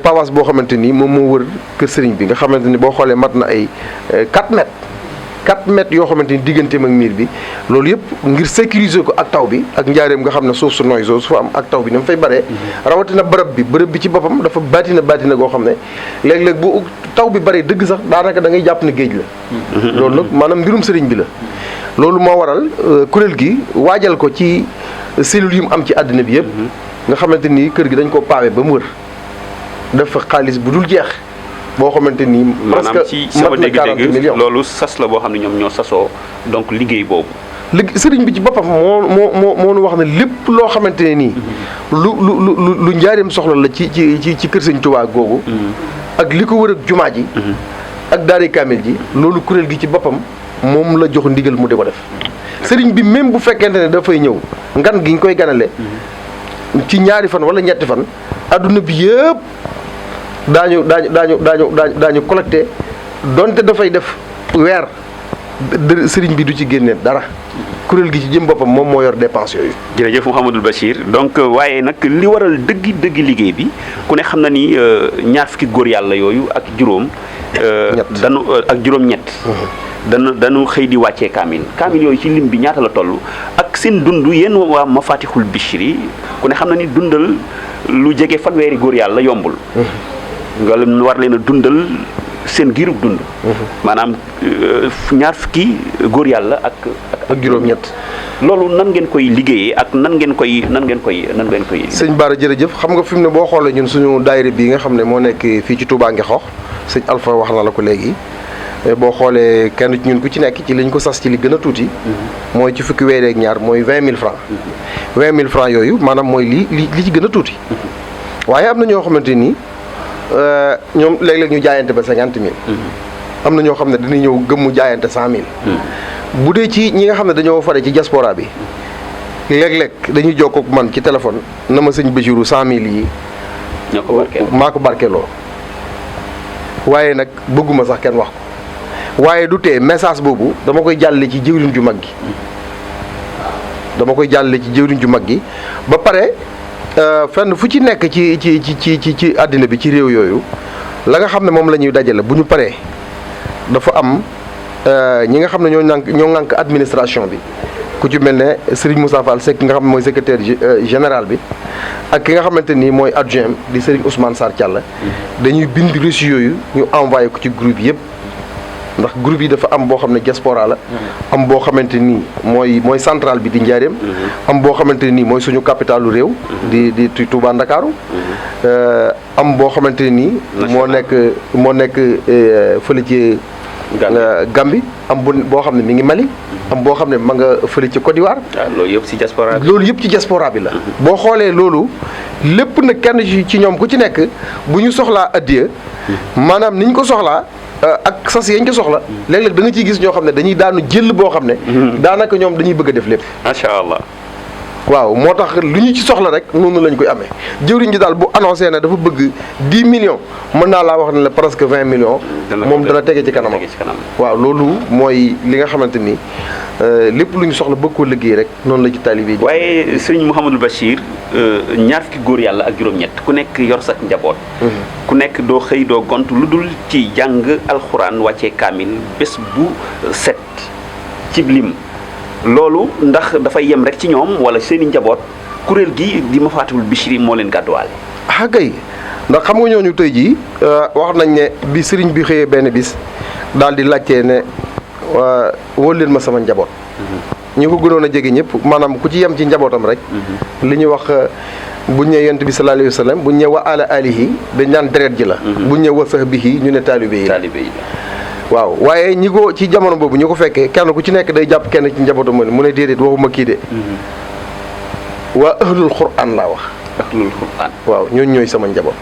Speaker 3: pavage boo xamante ni moom moo wër kër sëriñ bi nga xamante ni boo xoolee mat na ay 4 mètres yoo xamante ni digganteem ak miir bi loolu yëpp ngir sécuriser ko ak taw bi ak njaareem nga xam ne suuf su nooy su fa am ak taw bi ni mu fay baree rawatina bërëb bi ci boppam dafa baatina goo xam ne léeg-léeg bu taw bi baree dëgg sax daanaka da ngay jàpp ne géej la loolu nag maanaam mbirum sëriñ bi la loolu moo waral kuréel gi waajal ko ci cellules yi mu am ci àddina bi yëpp nga xamante ni kër gi dañ koo paawe ba mu wër def fa xaalis bu dul jeex boo xamante ni.
Speaker 2: maanaam ci sama dégg-dégg loolu sas la boo xam ne ñoom ñoo sasoo donc liggéey boobu.
Speaker 3: sëriñ bi ci boppam moo nu wax ne lépp loo xamante ne nii. lu njaareem soxla la ci kër sëñ Tuubaa googu. ak li ko wër ak jumaa ji. ak daari kaamil ji loolu kuréel gi ci boppam moom la jox ndigal mu di ko def sëriñ bi même bu fekkente ne dafay ñëw ngan gi ñu koy ganale ci ñaari fan wala ñetti fan adduna bi yëpp daañu collecté donte dafay def weer sëriñ bi du ci génne dara kuréel gi ci jëm boppam moom moo yor dépense yooyu.
Speaker 2: jërëjëf Mouhamadul Bachir donc waaye nag li waral dëgg liggéey bi ku ne xam na ni ñaar fukki góor yàlla yooyu ak juróom. danu ak juróom-ñett. danu xëy di wàccee kaamil yooyu ci lim bi ñaata la toll ak seen dund yéen waa Mafatihul Bichri ku ne xam na ni dundal lu jege fanweeri góor yàlla yombul. nga war leen a dundal seen giirub dund. maanaam ñaar fukki góor yàlla ak
Speaker 3: juróom-ñett.
Speaker 2: loolu nan ngeen koy liggéeyee ak nan ngeen koy.
Speaker 3: sëñ Bara jërëjëf xam nga fi mu ne boo xoolee ñun suñu daayira bii nga xam ne moo nekk fii ci Touba Ngexox sëñ Alpha wax na la ko léegi. boo xoolee kenn ci ñun ku ci nekk ci liñ ko sas ci li gën a tuuti mooy ci fukki weer ak ñaar mooy 20 000 francs 20 000 francs yooyu maanaam mooy li ci gën a tuuti waaye am na ñoo xamante ni ñoom léeg-léeg ñu jaayante ba 50 000 am na ñoo xam ne dañuy ñëw gëmmu jaayante 100 000 bu dee ci ñi nga xam ne dañoo fare ci diaspora bi léeg-léeg dañuy jokkoo ak man ci téléphone na ma sëñ Bachirou 100 000 yi maa ko barkeeloo waaye nag bëgguma sax kenn wax ko waaye du tee message boobu dama koy jàllale ci jëwriñ ju mag gi ba pare fenn fu ci nekk ci àddina bi ci réew yooyu la nga xam ne moom la ñuy dajale bu ñu paree dafa am ñi nga xam ne ñoo ŋànk administration bi ku ci mel ne Serigne Moussa Fall Seck nga xam ne mooy secrétaire général bi ak ki nga xamante ni mooy adjoint di Serigne Ousmane Sarr Thialla dañuy bind reçu yooyu ñu envoyé ko ci groupe yëpp. ndax groupe yi dafa am boo xam ne diaspora la am boo xamante ni mooy centrale bi di Njaaréem am boo xamante ni mooy suñu capitalu réew di Touba Ndakaaru am boo xamante ni moo nekk fële ci Gambie am boo xam ne mi ngi Mali am boo xam ne ma nga fële ci Côte d'Ivoire
Speaker 2: loolu yëpp ci diaspora bi
Speaker 3: la boo xoolee loolu lépp nag kenn ci ñoom ku ci nekk bu ñu soxlaa addiya maanaam ni ñu ko soxlaa ak sas yañ ko soxla léeg-léeg da nga ciy gis ñoo xam ne dañuy daanu jël boo xam ne daanaka ñoom dañuy bëgg a def lépp
Speaker 2: macha allah
Speaker 3: waaw moo tax lu ñu ci soxla rek noonu lañ koy amee jëwriñ ji daal bu annoncé ne dafa bëgg 10 millions mën naa laa wax ne la presque 20 millions moom dana tege ci kanamam waaw loolu mooy li nga xamante ni lépp lu ñu soxla bëgg koo liggéey rek noonu la ci taalibe yi
Speaker 2: waaye sëriñ Mouhamadul Bachir ñaar fukki góor yàlla ak juróom-ñett ku nekk yor sa njaboot ku nekk doo xëy doo gont lu dul ci jàng alxuraan wàccee kaamil bés bu set ci lim loolu ndax dafay yem rek ci ñoom wala seeni njaboot kuréel gi di Mafatihul Bichri moo leen gàdduwaale
Speaker 3: kay ndax xam nga ñooñu tey jii wax nañ ne bi sëriñ bi xëyee benn bis daal di laajtee ne wóol leen ma sama njaboot ñi ko gënoon a jege ñëpp maanaam ku ci yem ci njabootam rek li ñuy wax buñ ñëwee yonent bi sallallahu alayhi wa sallam buñ ñëwee wa ala alihi dañ naan deret ji la buñ ñëwee wa sahbihi ñu ne taalibe yi waaw waaye ñi ko ci jamono boobu ñu ko fekkee kenn ku ci nekk day jàpp kenn ci njabootam mu ne déedéet waxuma kii de waa ahlul quran laa wax
Speaker 2: ahlul quran
Speaker 3: waaw ñooñu ñooy sama njaboot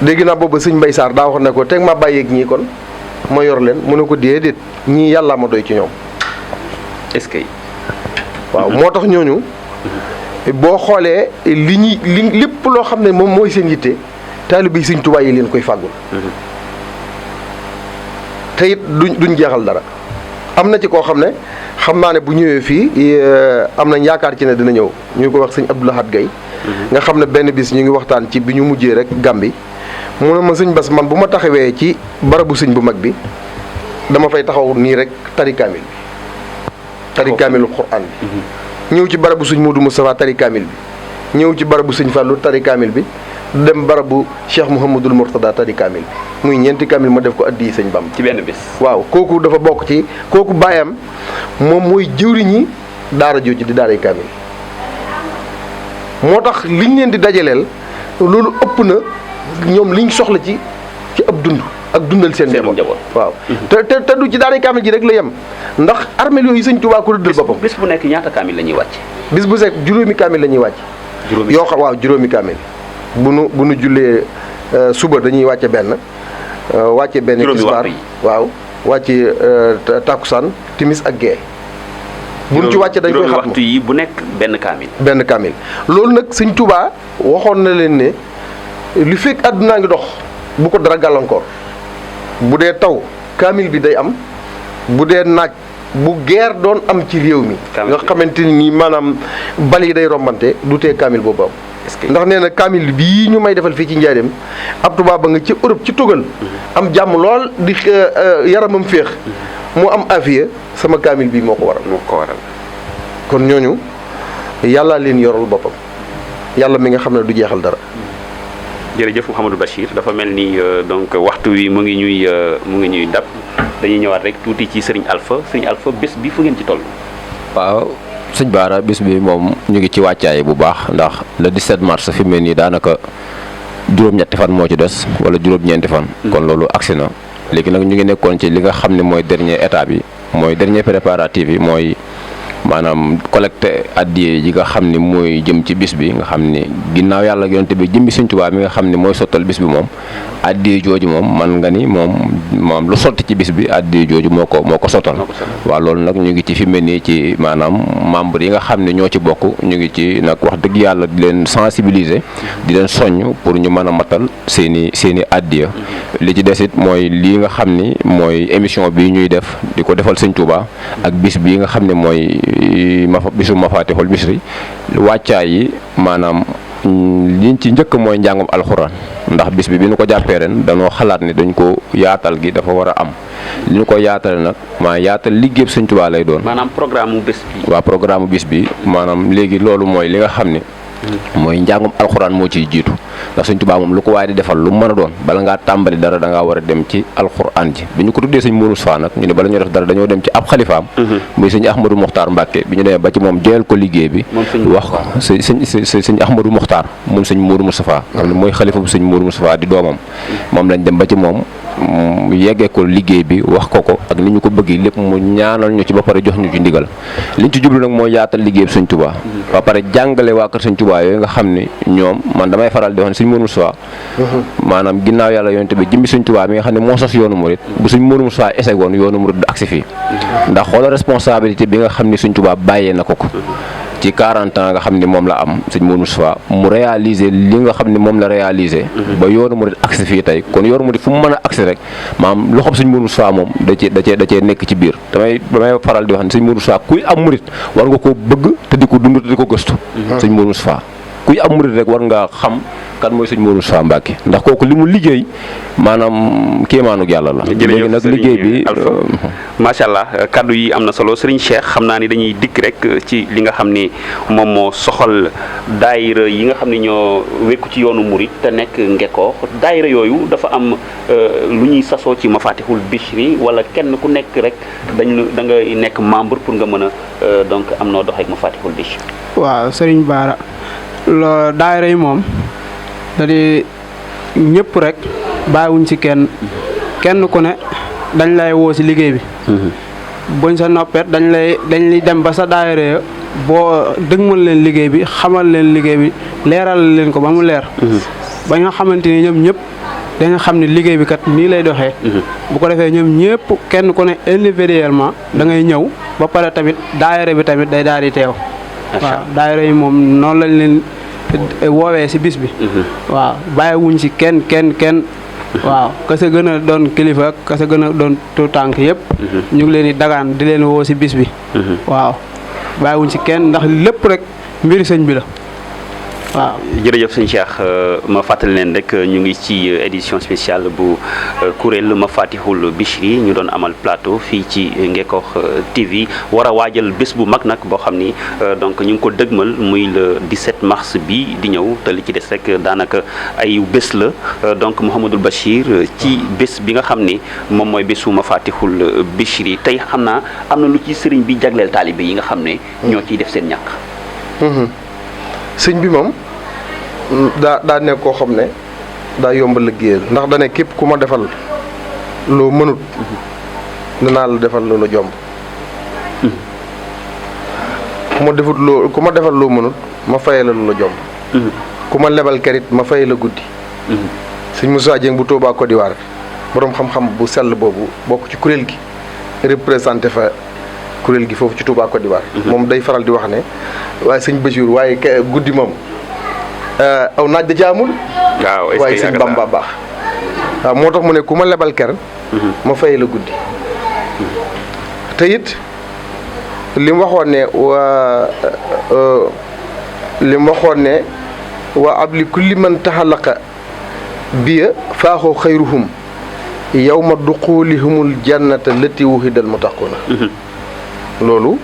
Speaker 3: dégg naa boobu sëñ Mbay Sarr daa wax ne ko teg ma bàyyeeg ñii kon ma yor leen mu ne ko déedéet ñii yàllaa ma doy ci ñoom
Speaker 2: est-ce que
Speaker 3: waaw moo tax ñooñu boo xoolee li lépp loo xam ne moom mooy seen yitte taalibe yi sëñ Tuubaa yi leen koy fàggul te it duñ jeexal dara am na ci koo xam ne xam naa ne bu ñëwee fii am nañ yaakaar ci ne dina ñëw ñu ko wax sëñ Abdou Lahad Gaye nga xam ne benn bis ñu ngi waxtaan ci bi ñu mujjee rek Gàmbi mu ne ma sëñ Bass man bu ma taxawee ci barabu sëñ bu mag bi dama fay taxaw nii rek tari kaamil Qur'an bi ñëw ci barabu sëñ Modou Moustapha tari kaamil bi ñëw ci barabu sëñ Fallou tari kaamil bi dem barabu Cheikh Mouhamadul Mourtada tari kaamil bi muy ñeenti kaamil ma def ko addi sëñ Bam
Speaker 2: ci benn bis
Speaker 3: waaw kooku dafa bokk ci kooku baayam moom mooy jëwriñi daara jooju di daaray kaamil moo tax liñ leen di dajaleel loolu ëpp na ñoom liñ soxla ci ab dund ak dundal seen njaboot waaw te du ci daaray kaamil ji rek la yem ndax armeel yooyu sëñ Tuubaa ko rëddal boppam
Speaker 2: bis bu nekk ñaata kaamil la ñuy wàcc
Speaker 3: bis bu sekk juróomi kaamil la ñuy wàcc yoo xam waaw juróomi kaamil bu nu jullee suba dañuy wàcce benn wàcce benn tisbaar waaw wàcce takkusaan timis ak gee buñ ci wàcce dañ koy xatmu
Speaker 2: waxtu yi bu nekk benn kaamil
Speaker 3: loolu nag Sëñ Tuubaa waxoon na leen ne li fekk àddunaa ngi dox bu ko dara gàllankoor bu dee taw kaamil bi day am bu dee naaj bu geer doon am ci réew mi nga xamante ni maanaam bal yi day rombante du tee kaamil boobu am ndax nee na kaamil bii ñu may defal fii ci Njaaréem ab tubaab ba nga ci Europe ci tugal am jàmm lool di yaramam féex mu am afiya sama kaamil bii moo ko waral kon ñooñu yàlla leen yoral boppam yàlla mi nga xam ne du jeexal dara.
Speaker 2: jërëjëf Mouhamadou Bachir dafa mel ni donc waxtu wi mu ngi ñuy dab dañuy ñëwaat rek tuuti ci Serigne Alpha bés bi fu ngeen ci toll.
Speaker 5: waaw sëñ Baara bés bi moom ñu ngi ci wàccaay bu baax ndax le 17 mars fi mu ne nii daanaka juróom-ñetti fan moo ci des wala juróom-ñeenti fan. kon loolu agsi na léegi nag ñu ngi nekkoon ci li nga xam ne mooy dernier étape bi mooy dernier préparatif yi mooy maanaam collecté addiye yi nga xam ni mooy jëm ci bis bi nga xam ni ginnaaw yàlla yonent bi jëmmi Sëñ Tuubaa mi nga xam ni mooy sottal bis bi moom addiye jooju moom man nga ni moom lu sotti ci bis bi addiye jooju moo ko sottal waaw loolu nag ñu ngi ci fi mel nii ci maanaam membre yi nga xam ne ñoo ci bokk ñu ngi ci nag wax dëgg yàlla di leen sensibiliser di leen soññ pour ñu mën a matal seeni addiya li ci desit mooy lii nga xam ni mooy émission bi ñuy def di ko defal Sëñ Tuubaa ak bis bii nga xam ne mooy bisu Mafatihul Bichri wàccaay yi maanaam liñ ci njëkk mooy njàngum alxuraan ndax bis bi ñu ko jàppee ren dañoo xalaat ni dañ ko yaatal gi dafa war a am li ñu ko yaatale nag yaatal liggéey Sëñ Tuubaa lay doon.
Speaker 2: maanaam programme bés bi.
Speaker 5: waaw programme bis bi maanaam léegi loolu mooy li nga xam ni mooy njàngum alxuraan moo ciy jiitu ndax Sëñ Tuubaa moom lu ko waaye di defal lu mën a doon bala ngaa tàmbali dara da ngaa war a dem ci alxuraan ji bi ñu ko tuddee Sëñ Mourou Moustapha nag ñu ne bala ñoo def dara dañoo dem ci ab xalifaam muy Sëñ Ahmadou Mokhtar Mbacke bi ñu demee ba ci moom jël ko liggéey bi wax ko sëñ Ahmadou Mokhtar moom Sëñ Mourou Moustapha xam ne mooy xalifa bu Sëñ Mourou Moustapha di doomam moom lañ dem ba ci moom yeggee ko liggéey bi wax ko ak ni ñu ko bëggee lépp mu ñaanal ñu ci ba pare jox ñu ci ndigal liñ ci jublu nag mooy yaatal liggéey bi Sëñ Tuubaa ba pare jàngale waa kër Sëñ Tuubaa yooyu nga xam ne ñoom man damay faral di wax ne Sëñ Mourou Moustapha maanaam ginnaaw yàlla yonent bi jëmbi Sëñ Tuubaa mi nga xam ne moo sos yoonu murit bu Sëñ Mourou Moustapha échec woon yoonu murit du agsi fii ndax xoolal responsabilité bi nga xam ne Sëñ Tuubaa bàyyee na ko ci 40 ans nga xam ne moom la am Sëñ Mourou Moustapha mu réaliser li nga xam ne moom la réaliser ba yoonu murit agsi fii tey kon yoonu murit fu mu mën a agsi rek maam loxob Sëñ Mourou Moustapha moom da cee nekk ci biir damay faral di wax ne Sëñ Mourou Moustapha kuy am murit war nga koo bëgg te di ko dund te di ko gëstu Sëñ Mourou Moustapha kuy am murit rek war nga xam kan mooy Sëñ Mourou Moustapha Mbacke ndax kooku li mu liggéey maanaam kéemaanug yàlla la. léegi nag liggéey bi
Speaker 2: macha allah kaddu yi am na solo Serigne Cheikh xam naa ni dañuy dikk rek ci li nga xam ni moom moo soxal daayira yi nga xam ni ñoo wekku ci yoonu murit te nekk Ngekoox daayira yooyu dafa am lu ñuy sasoo ci Mafatihul Bichri wala kenn ku nekk rek da ngay nekk membre pour nga mën a donc am noo doxee ak Mafatihul Bichri.
Speaker 4: waaw Serigne Bara loo daayira yi moom da di ñëpp rek bàyyiwuñ ci kenn ku ne dañ lay woo ci liggéey bi buñ sa noppet dañ dem ba sa daayira boo dëgmal leen liggéey bi xamal leen liggéey bi leeral leen ko ba mu leer ba nga xamante ni ñoom ñëpp dañu xam ne liggéey bi kat nii lay doxee bu ko defee ñoom ñëpp kenn ku ne individuellement da ngay ñëw ba pare tamit daayira bi tamit day daal di teew waaw daayira yi moom noonu lañ leen woowee ci bis bi waaw bàyyiwuñ ci kenn waaw ka sa gën a doon kilifa ka sa gën a doon tout tànk yëpp ñu ngi leen di dagaan di leen woo ci bis bi waaw bàyyiwuñ ci kenn ndax lépp rek mbiri sëñ bi la waaw.
Speaker 2: jërëjëf sëñ Cheikh ma fàttali leen rek ñu ngi ci édition spéciale bu kuréel Mafatihul Bichri ñu doon amal plateau fii ci Ngekoox TV war a waajal bés bu mag nag boo xam ni donc ñu ngi ko dëgmal muy le 17 mars bi di ñëw te li ci des rek daanaka ay bés la donc Mouhamadou Bachir ci bés bi nga xam ni moom mooy bésu Mafatihul Bichri tey xam naa am na lu ci sëriñ bi jagleel taalibe yi nga xam ne ñoo ciy def seen ñàkk.
Speaker 3: sëñ bi moom daa nekk koo xam ne daa yomb liggéeyal ndax da ne képp ku ma defal loo mënut danaa la defal loo la jomb ku ma defal loo mënut ma faye la lu la jomb ku ma lebal kerit ma faye la guddi sëñ Moussa Dieng bu Touba Côte d'Ivoire boroom xam-xam bu sell boobu bokk ci kuréel gi représenté fa kuréel gi foofu ci Touba Côte d'Ivoire. moom day faral di wax ne waaye sëñ Bachir waaye guddi moom aw naaj da ca amul.
Speaker 2: waaw est-ce que
Speaker 3: waaye sëñ Bamba baax. waaw moo tax mu ne ku ma lebal ker. ma fay la guddi. te it li mu waxoon ne waa abli kulli man taxalaqa biya faaxoo xayruhum yawma duxulihumul jannata lati wuhidal muttaquna loolu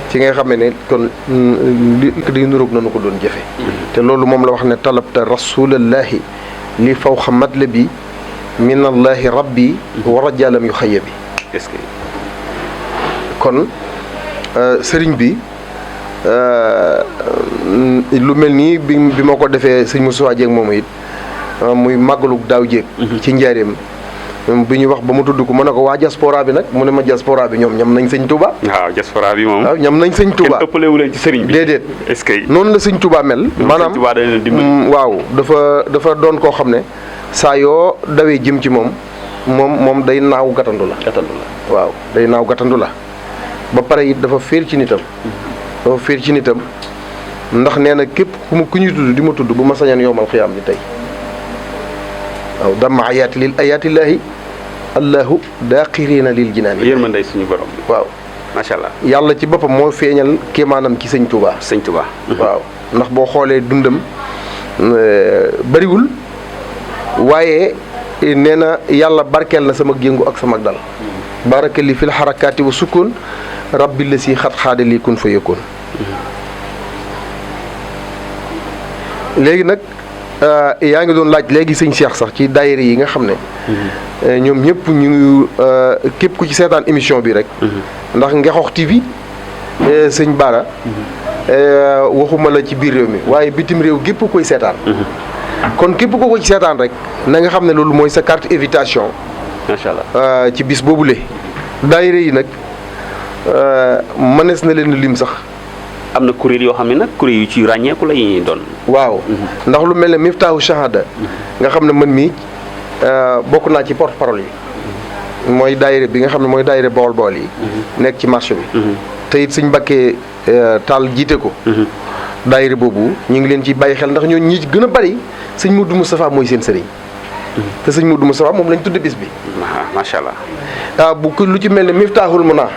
Speaker 3: ci nga xamee ne kon li di nuróog nanu ko doon jëfe te loolu moom la wax ne talabta rasulallahi li fawxa matlabi min allahi rabbi wa rajalam yu xayya bi
Speaker 2: est-ce que
Speaker 3: kon sëriñ bi lu mel nii bi ma ko defee sëñ Moussa Dieng moomu it muy màggalu daaw jéeg ci njaareem bi ñu wax ba mu tudd ko mu ne ko waa diaspora bi nag mu ne ma diaspora bi ñoom ñam nañ sëñ Touba.
Speaker 2: waaw diaspora bi moom.
Speaker 3: waaw ñam nañ sëñ Touba
Speaker 2: kenn ëppale wu leen ci sëriñ bi.
Speaker 3: déedéet
Speaker 2: est-ce que.
Speaker 3: noonu la sëñ Touba mel. maanaam waaw dafa doon koo xam ne saa yoo dawee jëm ci moom day naaw gàttandu la. waaw day naaw gàttandu la ba pare it dafa féer ci nitam. ndax nee na képp ku ñuy tudd di ma tudd bu ma sañoon yowmal xiyaam ni tey waaw dama ayaati lil ayaatillaahi allahu daaqirina lil jinaani
Speaker 2: yërmande suñu borom bi.
Speaker 3: waaw
Speaker 2: macha allah.
Speaker 3: yàlla ci boppam moo feeñal kéemaanam ci sëñ Touba. waaw ndax boo xoolee dundam bariwul waaye nee na yàlla barkeel na sama yëngu ak sama dal. baraka li fil xarakaati wa sukkoon rabbi la si xat xaade lii kun fa yëkkoon. léegi nag yaa ngi doon laaj léegi sëñ Cheikh sax ci daayira yi nga xam ne ñoom ñëpp ñu képp ku ci seetaan émission bi rek ndax Ngexox TV sëñ Bara waxuma la ci biir réew mi waaye bitim réew gépp koy seetaan kon képp ku ko ci seetaan rek na nga xam ne loolu mooy sa carte invitation
Speaker 2: macha allah
Speaker 3: ci bis boobule daayira yi nag mënees na leen lim sax
Speaker 2: am na kuréel yoo xam ne nag kuréel yu ci ràññeeku la ñuy doon.
Speaker 3: waaw ndax lu mel ne Miftaahu Shahada nga xam ne man mii bokk naa ci porte parole yi mooy daayira bi nga xam ne mooy daayira Bawol Bawol yi nekk ci marché bi te it sëñ Mbakke Taal jiite ko daayira boobu ñu ngi leen ci bàyyi xel ndax ñoo ñi gën a bari sëñ Modou Moustapha mooy seen sëriñ te sëñ Modou Moustapha moom lañ tudde bis bi
Speaker 2: macha allah
Speaker 3: bu lu ci mel ne Miftaahul Muna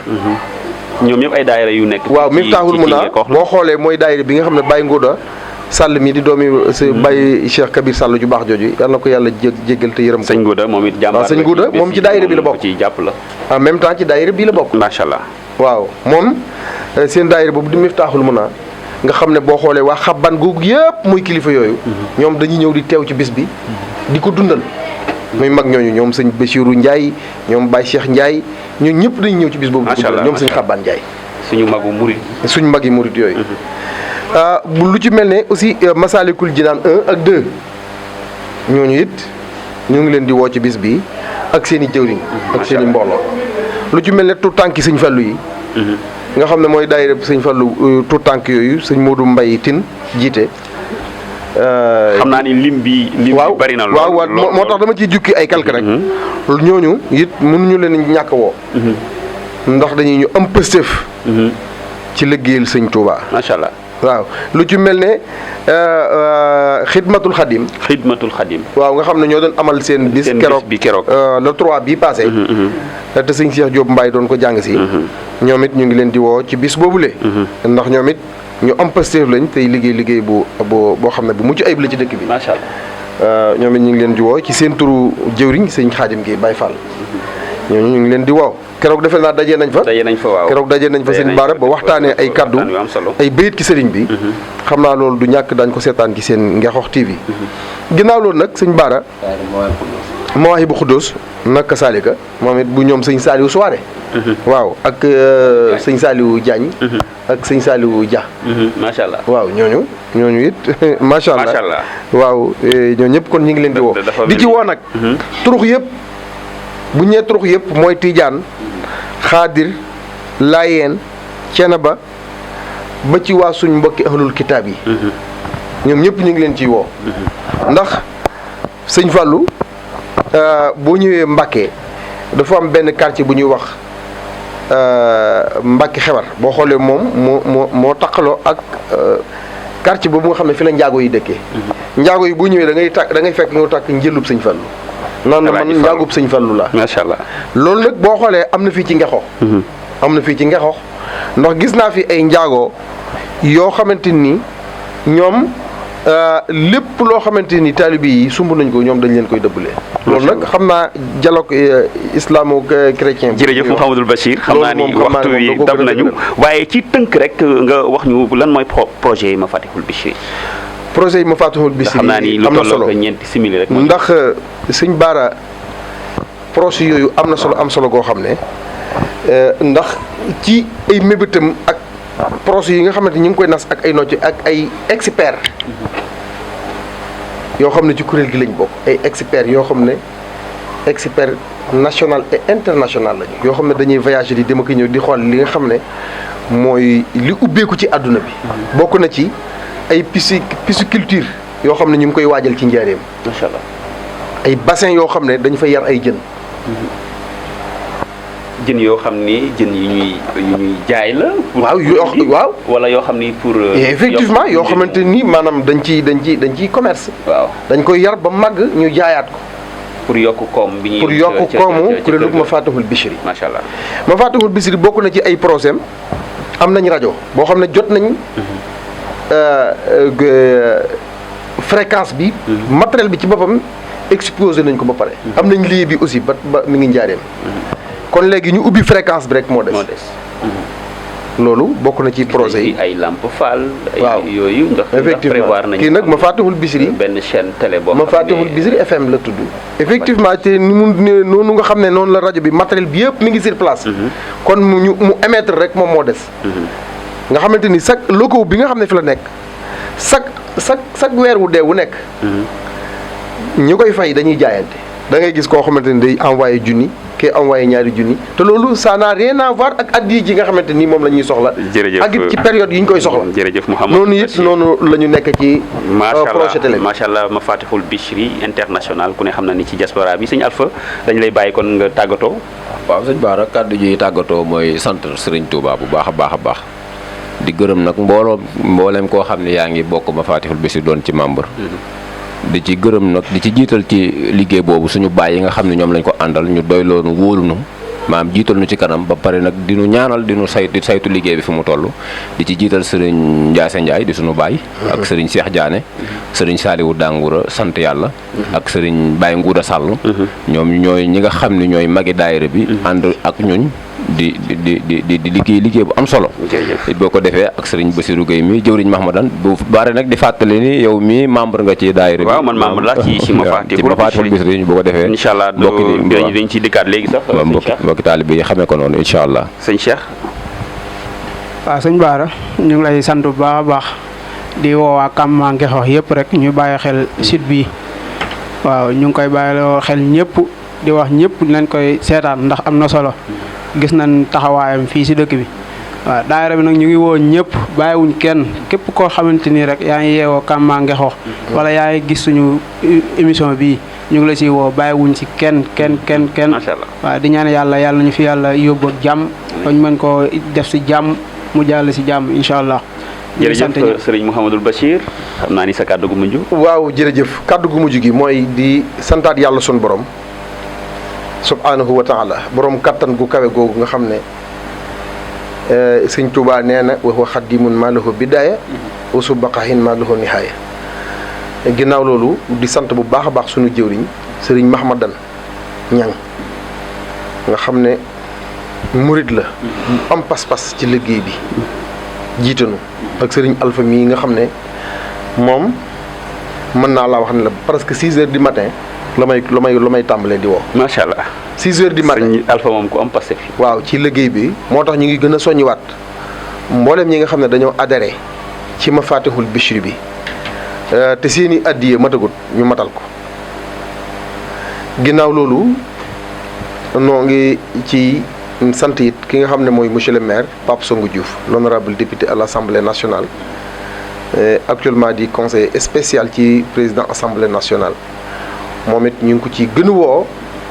Speaker 2: ñoom ñëpp ay daayira yu nekk.
Speaker 3: waaw Miftaahul Muna boo xoolee mooy daayira bi nga xam ne Baye Ngouda Sall mi di doomi Baye Cheikh Kabir Sall ju baax jooju yal na ko yàlla jéggal te yërëm ko.
Speaker 2: sëñ Ngouda moom it jàmbaar
Speaker 3: waaw sëñ Ngouda moom ci daayira bi la bokk
Speaker 2: ci jàpp la.
Speaker 3: en même temps ci daayira bii la bokk.
Speaker 2: macha allah.
Speaker 3: waaw moom seen daayira boobu di Miftaaxul Muna nga xam ne boo xoolee waa xabban googu yëpp muy kilifa yooyu. ñoom dañuy ñëw di teew ci bis bi di ko dundal. muy mag ñooñu ñoom sëñ Bachirou Ndiaye ñoom Baye Cheikh Ndiaye ñun ñëpp dañuy ñëw ci bis boobu.
Speaker 2: macha allah
Speaker 3: ñoom sëñ xabban Ndiaye.
Speaker 2: suñu magu murid.
Speaker 3: suñu mag yi murid yooyu. bu lu ci mel ne aussi Masalikul Jinaan 1 ak 2 ñooñu it ñu ngi leen di woo ci bis bi ak seen i jëwriñ ak seen i mbooloo. lu ci mel ne tout tànk sëñ Fallu yi. nga xam ne mooy daayira sëñ Fallu tout tànk yooyu sëñ Modou Mbaye Tine jiite.
Speaker 2: xam naa ni lim bi bari na lool
Speaker 3: waaw moo tax dama ciy jukki ay quelque rek. ñooñu it mënuñu leen ñàkk woo. ndax dañuy ñu am pëstëf. ci liggéeyal sëñ Touba.
Speaker 2: macha allah.
Speaker 3: waaw lu ci mel ne xidmatul xadim. waaw nga xam ne ñoo doon amal seen bis. keroog le 3 bii passé. te sëñ Cheikh Diop Mbaye doon ko jàng si. ñoom it ñu ngi leen di woo ci bis boobule. ndax ñoom it ñu am pëstëf lañ tey liggéey boo xam ne bu mucc ayib la ci dëkk bi.
Speaker 2: macha allah.
Speaker 3: ñoom it ñu ngi leen di woo ci seen turu jëwriñ sëñ Xaadim gi Baye Fall. ñooñu ñu ngi leen di woo keroog defe naa dajee nañ fa
Speaker 2: waaw
Speaker 3: keroog dajee nañ fa seen baara ba waxtaanee ay kaddu ay bayit ki sëriñ bi xam naa loolu du ñàkk dañ ko seetaan ci seen Ngexox TV ginnaaw loolu nag sëñ baara Mawaahibu Xuddoos naka Salika moom it bu ñoom sëñ Saliou Souare waaw ak sëñ Saliou Diagne ak sëñ Saliou Dia
Speaker 2: macha allah
Speaker 3: waaw ñooñu it macha allah waaw ñooñu ñëpp kon ñu ngi leen di woo di ci woo nag turux yëpp bu ñee turux yëpp mooy Tiijaan Xaadir Laayeen Cenaba ba ci waa suñ mbokki ahlul kitaab yi ñoom ñëpp ñu ngi leen ciy woo ndax sëñ Fallou boo ñëwee Mbacké dafa am benn quartier bu ñuy wax Mbacké Xewar boo xoolee moom moo taqaloo ak quartier boobu nga xam ne fi la njaago yi dëkkee. njaago yi boo ñëwee da ngay fekk ñu takk njëlub sëñ Fallu. naan na man njaagub sëñ Fallu la.
Speaker 2: macha allah
Speaker 3: loolu nag boo xoolee am na fii ci Ngexox. am na fii ci Ngexox ndax gis naa fi ay njaago yoo xamante ni ñoom lépp loo xamante ni taalibe yi sumb nañ ko ñoom dañ leen koy dëbbalee. loolu nag xam naa dialogue islamo-chrétien.
Speaker 2: jërëjëf Mouhamadul Bachir xam naa ni waxtu wi dab nañu waaye ci tënk rek nga wax ñu lan mooy projet yi Mafatihul Bichri.
Speaker 3: projet yi Mafatihul Bichri
Speaker 2: xam naa ni lu toll ak ñeenti simili rek.
Speaker 3: ndax sëñ Baara projet yooyu am solo goo xam ne ndax ci ay mébétam ak projet yi nga xamante ni ñu ngi koy nas ak ay nocc ak ay experts yoo xam ne ci kuréel gi lañ bokk ay experts yoo xam ne expert national et international lañu yoo xam ne dañuy voyager di dem ak ñëw di xool li nga xam ne mooy li ubbeeku ci àdduna bi. bokk na ci ay pisciculture yoo xam ne ñu ngi koy waajal ci njaareem.
Speaker 2: macha allah
Speaker 3: ay bassin yoo xam ne dañu fay yar ay jën.
Speaker 2: jën yoo xam ni jën yu ñuy jaay la.
Speaker 3: waaw
Speaker 2: wala yoo xam ni pour.
Speaker 3: effectivement yoo xamante ni maanaam dañ ciy commerce.
Speaker 2: waaw
Speaker 3: dañ koy yar ba màgg ñu jaayaat ko.
Speaker 2: pour yokk koom bi ñuy.
Speaker 3: pour yokk koomu kuréelu Mafatihul Bichri.
Speaker 2: macha allah
Speaker 3: Mafatihul Bichri bokk na ci ay projet am nañ rajo boo xam ne jot nañ. fréquence bi. matériel bi ci boppam exposé nañ ko ba pare. am nañ lieu bi aussi ba mi ngi njaareem. kon léegi ñu ubbi fréquence bi rek moo des. loolu bokk na ci projet yi
Speaker 2: ay lampe fall.
Speaker 3: waaw
Speaker 2: yooyu ndax
Speaker 3: effectivement kii nag Mafatihul Bichri
Speaker 2: benn chaîne télé boo xam ne
Speaker 3: Mafatihul Bichri FM la tudd. effectivement te ni mu noonu nga xam ne noonu la rajo bi matériel bi yëpp mi ngi sur place. kon mu émettre rek moom moo des. nga xamante ni chaque logo bi nga xam ne fi la nekk chaque weer wu dee wu nekk. ñu koy fay dañuy jaayante. da ngay gis koo xamante ni day envoyé junni kii envoyé ñaari junni te loolu ça n'a rien à voir ak addiya ji nga xamante ni moom la ñuy soxla.
Speaker 2: jërëjëf
Speaker 3: ak it ci période yi ñu koy soxla.
Speaker 2: jërëjëf Mouhamadou
Speaker 3: noonu it noonu la ñu nekk ci. projet télé
Speaker 2: macha allah Mafatihul Bichri international ku ne xam na ni ci diaspora bi sëñ Alpha dañ lay bàyyi kon nga tàggatoo.
Speaker 5: waaw sëñ Bara kàddu ji tàggatoo mooy sant Serigne Touba bu baax a baax. di gërëm nag mbooleem koo xam ne yaa ngi bokk Mafatihul Bichri doon ci membre. di ci gërëm nag di ci jiital ci liggéey boobu suñu baay yi nga xam ne ñoom lañ ko àndal ñu doyloonu wóolunu maam jiital nu ci kanam ba pare nag di nu ñaanal di nu saytu liggéey bi fi mu toll di ci jiital sëriñ Ndiasse Ndiaye di suñu baay ak sëriñ Cheikh Diané sëriñ Saliou Dangoura sant yàlla ak sëriñ Baye Ngouda Sall ñoom ñooy ñi nga xam ne ñooy magi daayira bi ànd ak ñuñ di liggéey bu am solo boo ko defee ak sëriñ Bassirou Gueye mi jëwriñ Mahmadan bu bare nag di fàttali ni yow mi membre nga ci daayira bi
Speaker 2: waaw man membre la ci
Speaker 5: Mafatihul Bichri boo ko defee
Speaker 2: incha allah dañ ci dikkaat léegi sax
Speaker 5: mbokki taalibe yi xamee ko noonu incha allah
Speaker 2: sëñ Cheikh
Speaker 4: waaw sëñ Bara ñu ngi lay sant bu baax a baax di woowaa Kàmma Ngexox yëpp rek ñu bàyyi xel site bi waaw ñu ngi koy bàyyiloo xel ñëpp di wax ñëpp nañ koy seetaan ndax am na solo gis nañ taxawaayam fii si dëkk bi waaw daayira bi nag ñu ngi woo ñëpp bàyyiwuñ kenn képp koo xamante ni rek yaa ngi yeewoo Kàmma Ngexox wala yaa ngi gis suñu émission bii ñu ngi la siy woo bàyyiwuñ si kenn
Speaker 2: macha allah
Speaker 4: waaw di ñaan yàlla ñu fi yàlla yóbbu ak jàmm bañ mën koo def si jàmm mu jàll si jàmm incha allah.
Speaker 2: jërëjëf sëriñ Mouhamadul Bachir xam naa ni sa kàddu gu mujj.
Speaker 3: waaw jërëjëf kàddu gu mujj gi mooy di santaat yàlla sunu borom subhanahu wa taala borom kattan gu kawe googu nga xam ne sëñ Touba nee na wa huwa xaddimun maa lahu bidaaya wa subaqahin maa lahu nihaaya ginnaaw loolu di sant bu baax a baax sunu jëwriñ sëriñ Mahmadan Ñang nga xam ne murit la am pas-pas ci liggéey bi jiitanu ak sëriñ Alpha mii nga xam ne moom mën naa laa wax ne la presque 6 heures du matin la may tàmbalee di woo.
Speaker 2: macha allah
Speaker 3: 6 heures du matin
Speaker 2: sëriñ Alpha moom ku am passé.
Speaker 3: waaw ci liggéey bi moo tax ñu ngi gën a soññiwaat mboolem ñi nga xam ne dañoo adhéré ci Mafatihul Bichri bi te seeni addiye matagut ñu matal ko ginnaaw loolu noo ngi ci sant it ki nga xam ne mooy monsieur le maire Pape Songo Diouf l'honorable député à l'Assemblée nationale actuellement di conseiller spécial ci président Assemblée nationale moom it ñu ngi ko ci gën a woo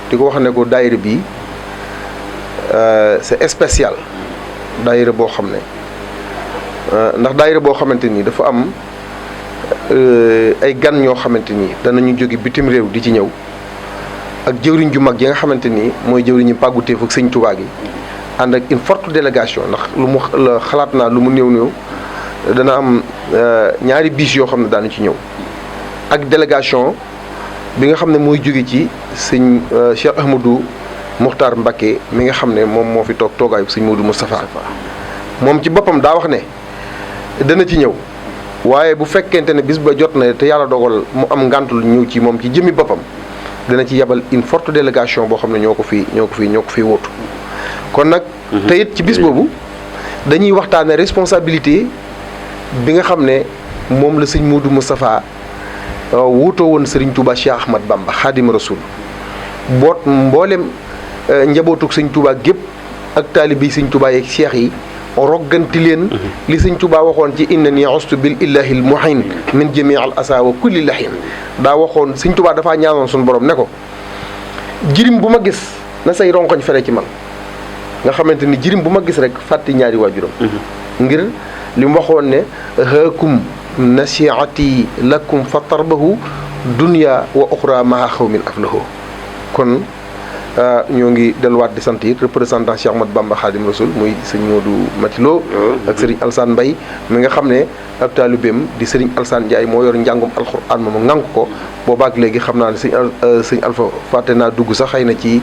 Speaker 3: di ko wax ne ko daayira bi c'est spécial daayira boo xam ne ndax daayira boo xamante ni dafa am ay gan ñoo xamante ni danañu jóge bitim réew di ci ñëw ak jëwriñ ju mag yi nga xamante ni mooy jëwriñu pàgguteef ak sëñ Tuubaa gi ànd ak une forte délégation ndax lu mu xalaat naa lu mu néew dana am ñaari bis yoo xam ne daanu ci ñëw ak délégation bi nga xam ne mooy jóge ci sëñ Cheikh Ahmadou Muxtaar Mbacké mi nga xam ne moom moo fi toog toogaayu sëñ Modou Moustapha moom ci boppam daa wax ne dana ci ñëw waaye bu fekkente ne bis ba jot na te yàlla dogal mu am ngàntul ñëw ci moom ci jëmmi boppam dana ci yebal une forte délégation boo xam ne ñoo ko fi wóotu kon nag te it ci bis boobu dañuy waxtaane responsabilité bi nga xam ne moom la sëñ Modou Moustapha wuutoo woon Serigne Touba Cheikh Ahmad Bamba Xaadimu Rasuul boot mboolem njabootug sëñ Touba gépp ak taalibe yi sëñ Touba yeeg cheikh yi rogganti leen li sëñ Touba waxoon ci innani ustu bil illahi al muhin min jamii al asa wa kulli lahin daa waxoon sëñ Touba dafaa ñaanoon suñu borom ne ko jirim bu ma gis na say ronkoñ fere ci man nga xamante ni jirim bu ma gis rek fàtti ñaari waajuram ngir li mu waxoon ne haakum nasiati lakum fa tarbahu dunya wa uxra maa xawmin aflahu kon ñoo ngi delluwaat di sant it représentant Cheikh Ahmad Bamba Khadim Rasoul muy sëñ Modou Matilo ak Serigne Alsane Mbaye mi nga xam ne ab taalibeem di Serigne Alsane Ndiaye moo yor njàngum alxuraan moom ŋànk ko boobaak léegi xam naa ne sëñ Alpha fàtte naa dugg sax xëy na ci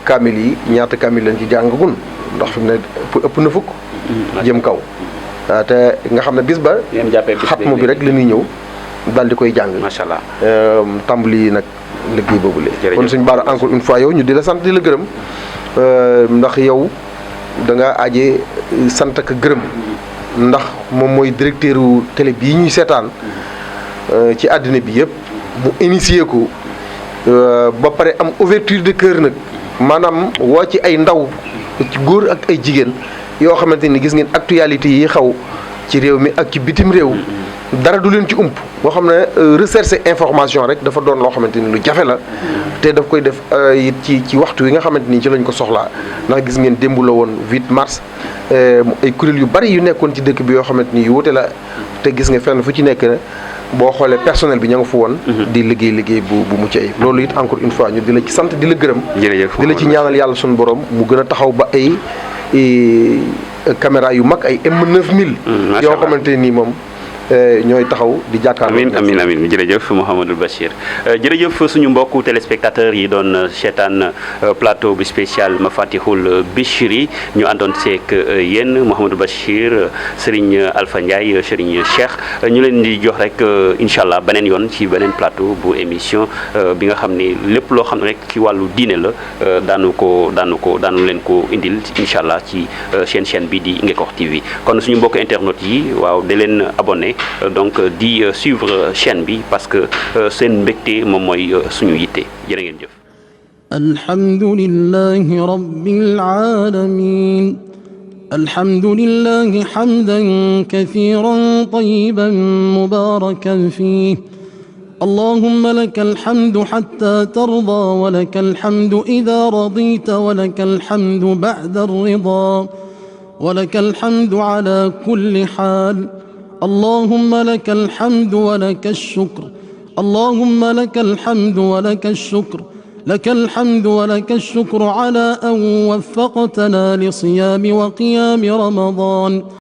Speaker 3: kaamil yi ñaata kaamil lañ ci jàngagun ndax fi mu ne ëpp na fukk jëm kaw te nga xam ne bis ba xatmu bi rek la ñuy ñëw daal di koy jàng
Speaker 2: macha allah
Speaker 3: tàmbali nag liggéey boobu léegi kon suñ baara encore une fois yow ñu di la sant di la gërëm ndax yow da nga aje sant ak gërëm ndax moom mooy directeur u télé bii ñuy seetaan ci àddina bi yëpp mu initié ko ba pare am ouverture de cœur nag maanaam woo ci ay ndaw ci góor ak ay jigéen yoo xamante ni gis ngeen actualité yi xaw ci réew mi ak ci bitim réew dara du leen ci ump boo xam ne recherche information rek dafa doon loo xamante ni lu jafe la te daf koy def it ci waxtu wi nga xamante ni ci lañ ko soxlaa ndax gis ngeen démb la woon 8 mars ay kuréel yu bari yu nekkoon ci dëkk bi yoo xamante ni yu wute la te gis nga fenn fu ci nekk boo xoolee personnel bi ña nga fa woon di liggéey bu mucc ayib loolu it encore une fois ñu di la ci sant di la gërëm di la ci ñaanal yàlla suñu borom mu gën a taxaw ba ay caméra yu mag ay M9000 yoo xamante nii moom ñooy taxaw di jàkkaarloo.
Speaker 2: amiin jërëjëf Mouhamadou Bachir jërëjëf suñu mbokku téléspectateurs yi doon seetaan plateau bi spécial Mafatihul Bichri ñu àndoon seek yéen Mouhamadou Bachir Serigne Alpha Ndiaye Serigne Cheikh ñu leen di jox rek incha allah beneen yoon ci beneen plateau bu émission bi nga xam ni lépp loo xam ne rek ci wàllu diine la daanu leen ko indil incha allah ci chaîne bi di Ngekokh TV kon suñu mbokku internautes yi waaw da leen abonné. Donc di suivre chaîne bi parce que seen mbégte moom mooy suñu yitte jërë ngeen jëf.
Speaker 1: alhamdulillahi rabbil alamin alhamdulillahi hamdan kathiran tayyiban mubarakan fihi اللهم لك الحمد حتى ترضى ولك الحمد إذا رضيت ولك الحمد بعد الرضا ولك الحمد على كل حال اللهم لك الحمد ولك الشكر اللهم لك الحمد ولك الشكر لك الحمد ولك الشكر على أن وفقتنا لصيام وقيام رمضان